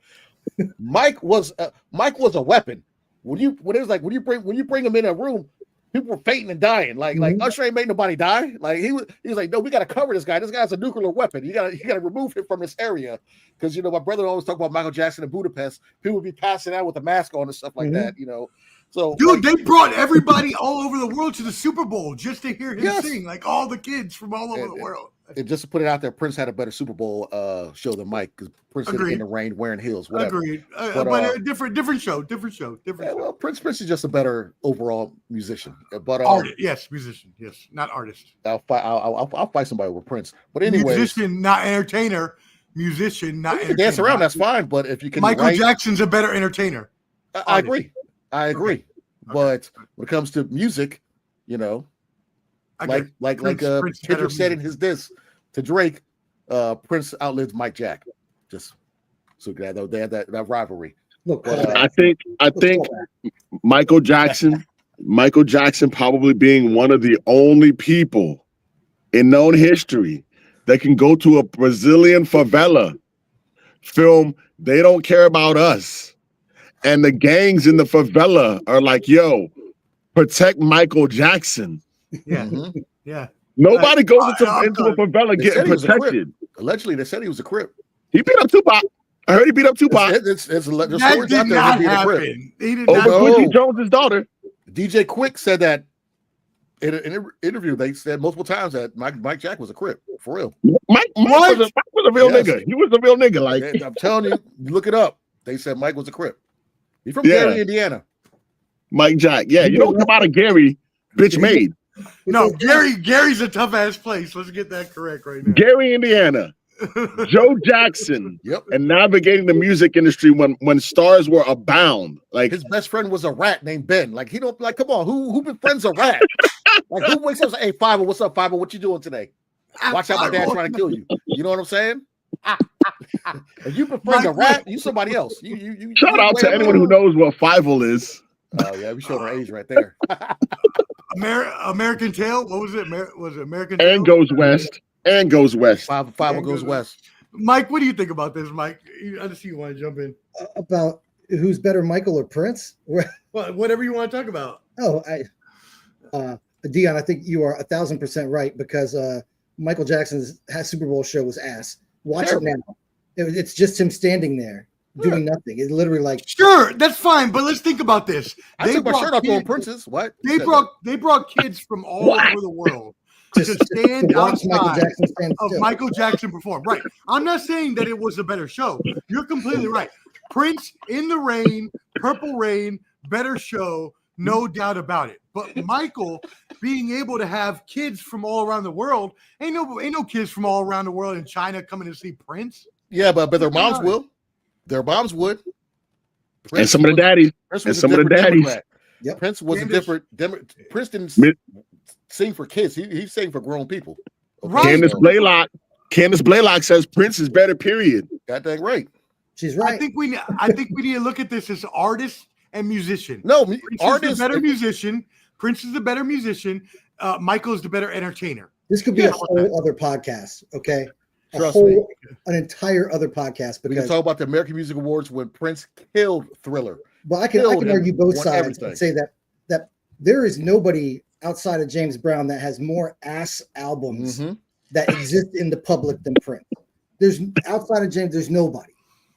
S3: Mike was a weapon. When you bring him in a room, people were fainting and dying. Like Usher ain't made nobody die. Like he was like, "No, we got to cover this guy. This guy's a nuclear weapon. You got to remove him from this area." Because, you know, my brother always talk about Michael Jackson in Budapest. People would be passing out with a mask on and stuff like that. You know. So,
S1: dude, they brought everybody all over the world to the Super Bowl just to hear him sing, like all the kids from all over the world.
S3: And just to put it out there, Prince had a better Super Bowl show than Mike, because Prince hit in the rain wearing heels. Whatever.
S1: Agreed. But different show.
S3: Well, Prince is just a better overall musician. But
S1: musician, yes, not artist.
S3: I'll fight somebody over Prince. But anyway,
S1: musician, not entertainer. Musician, not entertainer.
S3: Dance around, that's fine. But if you can,
S1: Michael Jackson's a better entertainer.
S3: I agree. Okay. But when it comes to music, you know, Prince Kendrick said in his diss to Drake, Prince outlived Mike Jack. Just So they had that rivalry.
S4: Look,
S5: I think Michael Jackson probably being one of the only people in known history that can go to a Brazilian favela, film They Don't Care About Us, and the gangs in the favela are like, yo, protect Michael Jackson.
S1: Yeah, yeah.
S5: Nobody goes into a favela getting protected.
S3: Allegedly, they said he was a Crip.
S5: He beat up Tupac. I heard he beat up Tupac.
S3: There's
S1: That
S3: stories
S1: did
S3: out there
S1: not
S3: he beat a Crip.
S1: happen. He did
S5: Over
S1: not.
S5: Quincy Jones' daughter.
S3: DJ Quick said that in an interview. They said multiple times that Mike Jack was a Crip, for real.
S5: Mike was a real nigga. He was a real nigga. Like,
S3: And I'm telling you, look it up. They said Mike was a Crip. He's from Gary, Indiana.
S5: Mike Jack. Yeah, you don't come out of Gary, bitch made.
S1: No, Gary's a tough ass place. Let's get that correct right now.
S5: Gary, Indiana. Joe Jackson.
S3: Yep.
S5: And navigating the music industry when stars were abound. Like,
S3: His best friend was a rat named Ben. Like, he don't, like, come on, who befriends a rat? Like, who wakes up and says, hey, Fiverr, what's up, Fiverr? What you doing today? Watch out, my dad's trying to kill you. You know what I'm saying? If you befriend a rat, you somebody else. You
S5: shout out to anyone who knows what Fievel is.
S3: Oh yeah, we showing our age right there.
S1: American Tail. What was it? Was it American Tail?
S5: And goes west. And goes west.
S3: Fiverr goes west.
S1: Mike, what do you think about this, Mike? I just see you want to jump in.
S4: About who's better, Michael or Prince?
S1: Well, whatever you want to talk about.
S4: Oh, Dion, I think you are 1,000% right because Michael Jackson's Super Bowl show was ass. Watch it now. It's just him standing there doing nothing. It's literally like,
S1: sure, that's fine, but let's think about this.
S3: I took my shirt off on Prince's. What?
S1: They brought kids from all over the world to stand outside of Michael Jackson perform. Right. I'm not saying that it was a better show. You're completely right. Prince in the Rain, Purple Rain, better show, no doubt about it. But Michael being able to have kids from all around the world, ain't no kids from all around the world in China coming to see Prince.
S3: Yeah, but their moms will. Their moms would.
S5: Prince and some of the daddies. And some of the daddies.
S3: Yep. Prince was a different. Prince didn't sing for kids. He sang for grown people.
S1: Okay? Right.
S5: Candace Blaylock says Prince is better. Period.
S3: God dang right.
S4: She's right.
S1: I think we need to look at this as artist and musician.
S3: No,
S1: artist is the better musician. Prince is the better musician. Michael is the better entertainer.
S4: This could be a whole other podcast. Okay. An entire other podcast. Because
S3: we can talk about the American Music Awards when Prince killed Thriller.
S4: But I can argue both sides and say that there is nobody outside of James Brown that has more ass albums that exist in the public than Prince. There's outside of James, there's nobody.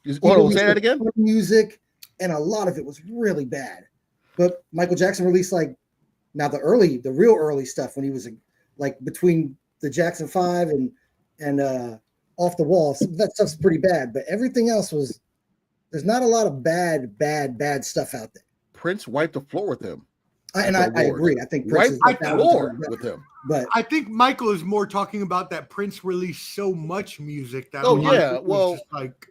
S3: Say that again.
S4: Music, and a lot of it was really bad. But Michael Jackson released the real early stuff when he was like between the Jackson 5 and Off the Wall. That stuff's pretty bad. But everything else there's not a lot of bad stuff out there.
S3: Prince wiped the floor with him.
S4: I agree. I think Prince
S3: wiped the floor with him.
S4: But
S1: I think Michael is more talking about that Prince released so much music that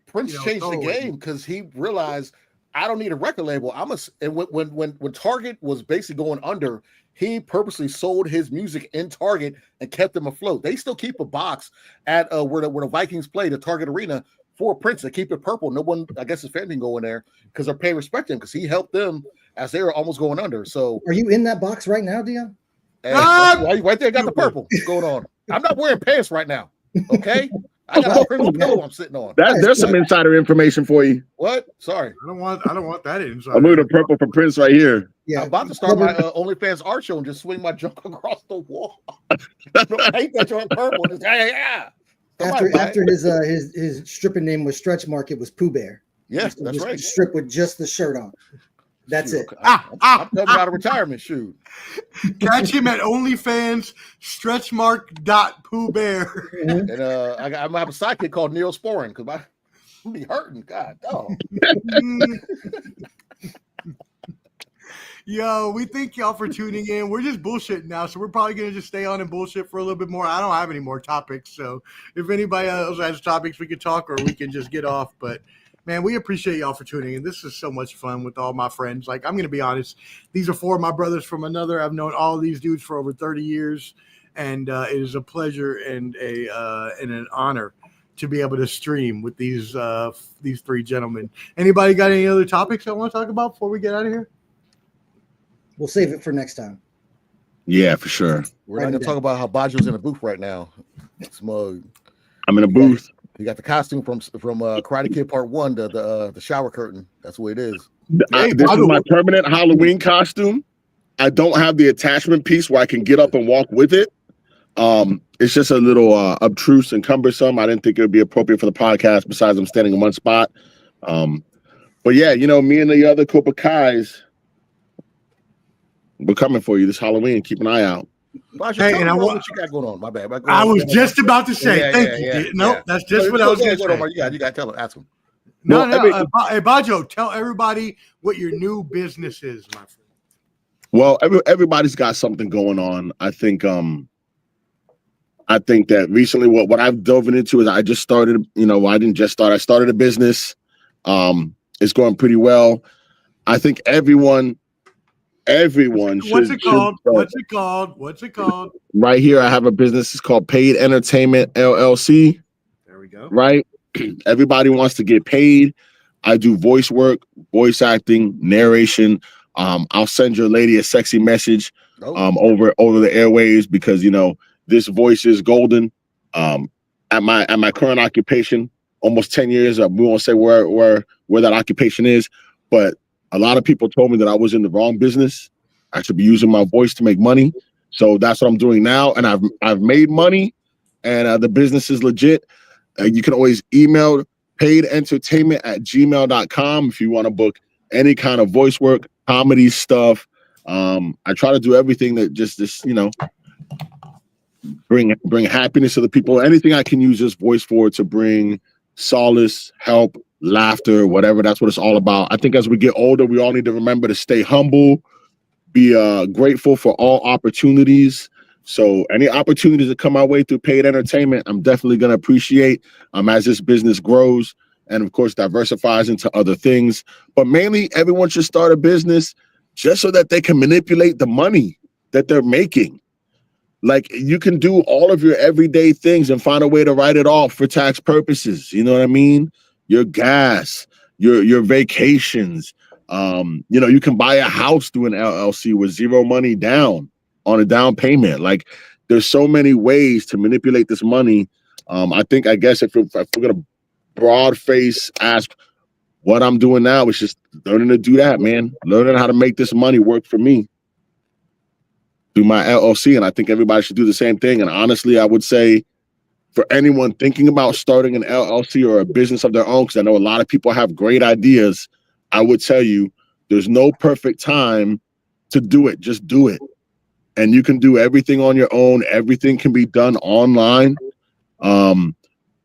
S3: Prince changed the game because he realized I don't need a record label. And when Target was basically going under, he purposely sold his music in Target and kept them afloat. They still keep a box at where the Vikings play, the Target Arena, for Prince to keep it purple. No one, I guess, his fan didn't go in there because they're paying respect to him because he helped them as they were almost going under. So,
S4: are you in that box right now, Dion?
S3: Right there, got the purple going on. I'm not wearing pants right now. Okay, I got a Prince pillow I'm sitting on.
S5: There's some insider information for you.
S3: What? Sorry,
S1: I don't want that inside.
S5: I'm moving the purple for Prince right here.
S3: Yeah, I'm about to start my OnlyFans art show and just swing my junk across the wall. I hate that joint purple. Just, yeah.
S4: After his stripping name was Stretch Mark, it was Pooh Bear.
S3: Yeah, that's right.
S4: Strip with just the shirt on. That's it.
S3: I'm coming out of retirement. Shoot.
S1: Catch him at OnlyFans stretchmark.poohbear.
S3: And I'm gonna have a sidekick called Neosporin because I'm be hurting. God, dog.
S1: Yo, we thank y'all for tuning in. We're just bullshitting now, so we're probably gonna just stay on and bullshit for a little bit more. I don't have any more topics, so if anybody else has topics, we can talk or we can just get off. But man, we appreciate y'all for tuning in. This is so much fun with all my friends. Like, I'm gonna be honest, these are 4 of my brothers from another. I've known all of these dudes for over 30 years, and it is a pleasure and an honor to be able to stream with these three gentlemen. Anybody got any other topics I want to talk about before we get out of here?
S4: We'll save it for next time.
S5: Yeah, for sure.
S3: We're not gonna talk about how Bajo's in a booth right now. Smug.
S5: I'm in a booth.
S3: You got the costume from Karate Kid Part 1, the shower curtain. That's what it is.
S5: This is my permanent Halloween costume. I don't have the attachment piece where I can get up and walk with it. It's just a little obtruse and cumbersome. I didn't think it would be appropriate for the podcast. Besides, I'm standing in one spot. But yeah, me and the other Cobra Kais, we're coming for you this Halloween. Keep an eye out.
S3: Hey, and what you got going on? My bad.
S1: I was just about to say, thank you. Nope, that's just what I was going to say.
S3: You got to tell him. Ask him.
S1: No. Hey, Bajo, tell everybody what your new business is, my friend.
S5: Well, everybody's got something going on. I think that recently what I've dove into is I just started, I didn't just start. I started a business. It's going pretty well. I think everyone should.
S1: What's it called?
S5: Right here, I have a business. It's called Paid Entertainment LLC.
S1: There we go.
S5: Right? Everybody wants to get paid. I do voice work, voice acting, narration. I'll send your lady a sexy message over the airwaves because this voice is golden. At my current occupation, almost 10 years. We won't say where that occupation is, but a lot of people told me that I was in the wrong business. I should be using my voice to make money. So that's what I'm doing now. And I've made money and the business is legit. You can always email paidentertainment@gmail.com if you want to book any kind of voice work, comedy stuff. I try to do everything that just bring happiness to the people. Anything I can use this voice for to bring solace, help, laughter, whatever. That's what it's all about. I think as we get older, we all need to remember to stay humble, be grateful for all opportunities. So any opportunities that come our way through paid entertainment, I'm definitely going to appreciate as this business grows and, of course, diversifies into other things. But mainly, everyone should start a business just so that they can manipulate the money that they're making. Like, you can do all of your everyday things and find a way to write it off for tax purposes. You know what I mean? Your gas, your vacations. You can buy a house through an LLC with zero money down on a down payment. Like, there's so many ways to manipulate this money. I guess if we're gonna broad face ask what I'm doing now, is just learning to do that, man. Learning how to make this money work for me through my LLC, and I think everybody should do the same thing. And honestly, I would say for anyone thinking about starting an LLC or a business of their own, because I know a lot of people have great ideas, I would tell you there's no perfect time to do it. Just do it. And you can do everything on your own. Everything can be done online.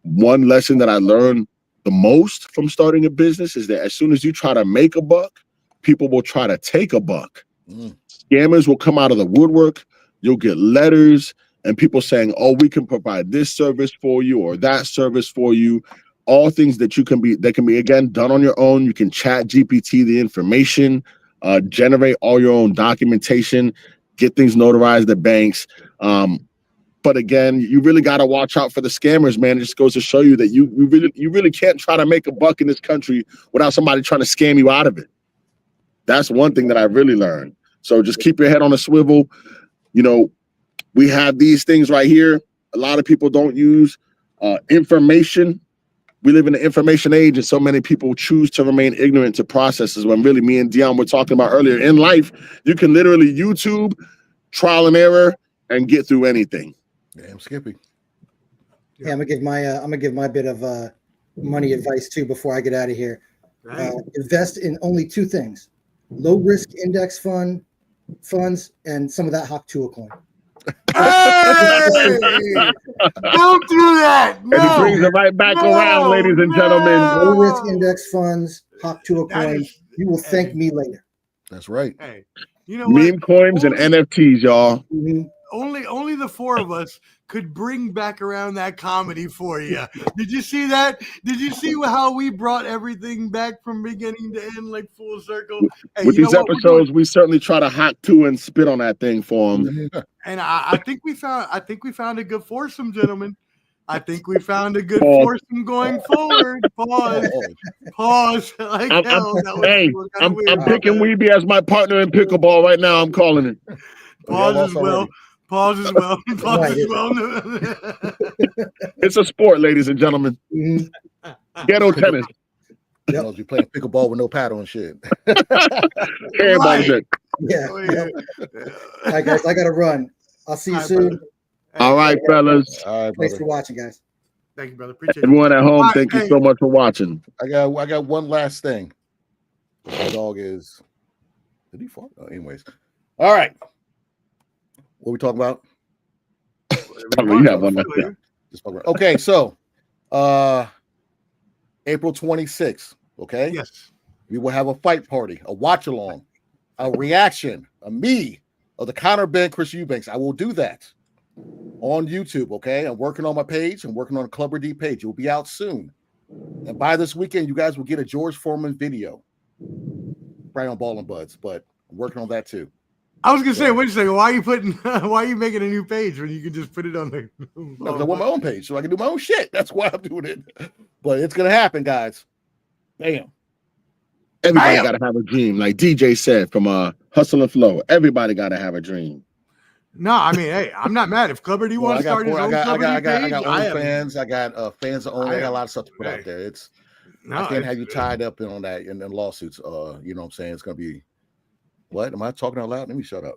S5: One lesson that I learned the most from starting a business is that as soon as you try to make a buck, people will try to take a buck. Scammers will come out of the woodwork. You'll get letters and people saying, oh, we can provide this service for you or that service for you. All things that can be again done on your own. You can chat GPT the information, generate all your own documentation, get things notarized at banks. But again, you really got to watch out for the scammers, man. It just goes to show you that you really can't try to make a buck in this country without somebody trying to scam you out of it. That's one thing that I really learned. So just keep your head on a swivel. We have these things right here. A lot of people don't use information. We live in an information age, and so many people choose to remain ignorant to processes when really me and Dion were talking about earlier. In life, you can literally YouTube, trial and error, and get through anything.
S3: Damn, Skippy.
S4: Yeah, I'm gonna give my bit of money advice too before I get out of here.
S1: Right.
S4: Invest in only two things: low risk index funds and some of that Hawk-Tuah coin.
S1: Hey! Don't do that. No.
S5: And it brings it right back around, ladies and gentlemen.
S4: Low risk index funds, Hawk-Tuah coin. You will thank me later.
S3: That's right.
S1: Hey, you know what?
S5: Meme coins and NFTs, y'all.
S4: Mhm.
S1: Only the four of us could bring back around that comedy for you. Did you see that? Did you see how we brought everything back from beginning to end, like full circle? Hey,
S5: With these episodes, we certainly try to Hawk-Tuah and spit on that thing for them.
S1: And I think we found a good foursome, gentlemen. I think we found a good foursome going forward. Pause. Pause. Like hell.
S5: I'm picking Wheby as my partner in pickleball right now. I'm calling it.
S1: Pause as well. Pause as well. Pause as well.
S5: It's a sport, ladies and gentlemen. Ghetto tennis.
S3: You know, you playing pickleball with no paddle and shit.
S5: Everybody.
S4: Yeah. All right, guys, I gotta run. I'll see you soon.
S5: All right, fellas.
S3: All right,
S4: thanks for watching, guys.
S1: Thank you, brother. Appreciate it.
S5: Everyone at home, thank you so much for watching.
S3: I got one last thing. My dog is. Did he fall? Oh, anyways. All right. What are we talking about? Okay, so April 26th, okay?
S1: Yes.
S3: We will have a fight party, a watch along, a reaction, of the counter band Chris Eubanks. I will do that on YouTube, okay? I'm working on my page. I'm working on a Clubber D page. It will be out soon. And by this weekend, you guys will get a George Foreman video. Right on Ball and Buds, but I'm working on that too.
S1: I was gonna say, wait a second. Why are you making a new page when you can just put it on the?
S3: No, I want my own page so I can do my own shit. That's why I'm doing it. But it's gonna happen, guys. Damn.
S5: Everybody gotta have a dream, like DJ said from Hustle and Flow. Everybody gotta have a dream.
S1: No, I mean, hey, I'm not mad if Clubber D wants to start his own Clubber D page.
S3: I got OnlyFans. I got fans only. I got a lot of stuff to put out there. I can't have you tied up in on that in lawsuits. You know what I'm saying? It's gonna be. What am I talking out loud? Let me shut up.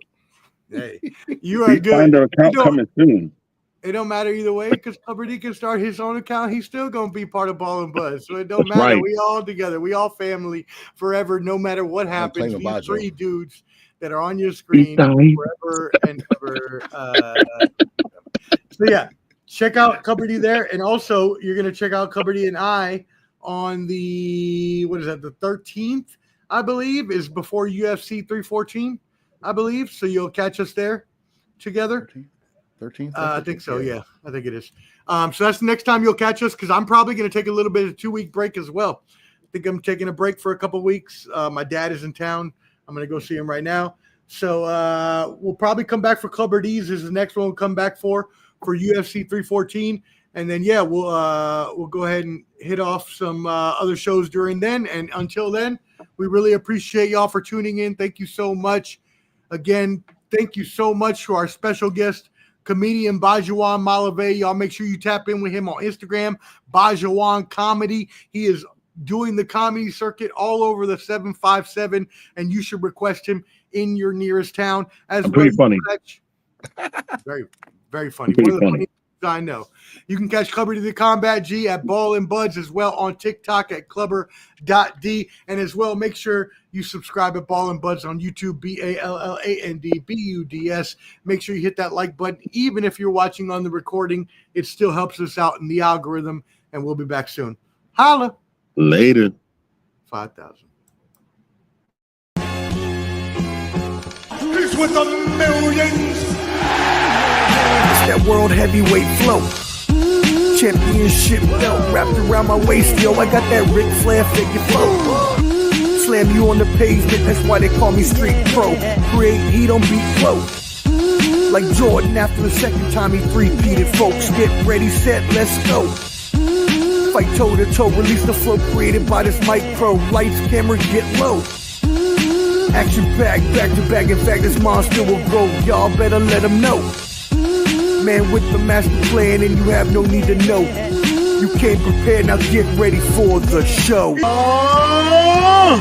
S1: Hey, you are good.
S5: Account coming soon.
S1: It don't matter either way because Clubber D can start his own account. He's still gonna be part of Ball and Buzz, so it don't matter. Right. We all together. We all family forever. No matter what happens, these three dudes that are on your screen forever and ever. So yeah, check out Clubber D there, and also you're gonna check out Clubber D and I on the the 13th. I believe is before UFC 314, I believe. So you'll catch us there together.
S3: 13th?
S1: I think so. Yeah, I think it is. So that's the next time you'll catch us because I'm probably going to take a little bit of a 2-week break as well. I think I'm taking a break for a couple of weeks. My dad is in town. I'm going to go see him right now. So we'll probably come back for Clubber D's is the next one we'll come back for UFC 314. And then, yeah, we'll go ahead and hit off some other shows during then. And until then, we really appreciate y'all for tuning in. Thank you so much. Again, thank you so much to our special guest, comedian Bajuwan Malave. Y'all make sure you tap in with him on Instagram, Bajuwan Comedy. He is doing the comedy circuit all over the 757, and you should request him in your nearest town.
S5: Pretty funny.
S1: Very, very funny. One of the funniest I know. You can catch Clubber D the Combat G at Ball and Buds as well on TikTok at Clubber.D. And as well, make sure you subscribe at Ball and Buds on YouTube, BALLANDBUDS. Make sure you hit that like button. Even if you're watching on the recording, it still helps us out in the algorithm. And we'll be back soon. Holla.
S5: Later.
S1: 5,000.
S2: He's with the millions. It's that world heavyweight flow. Championship belt wrapped around my waist, yo. I got that Ric Flair figure flow. Slam you on the pavement, that's why they call me Street Pro. Create heat on beat flow. Like Jordan after the second time he three-peated, folks. Get ready, set, let's go. Fight toe to toe, release the flow created by this mic pro. Lights, camera, get low. Action packed, back to back. In fact, this monster will grow. Y'all better let him know. Man with the master plan, and you have no need to know. You came prepared, now get ready for the show.
S1: Oh,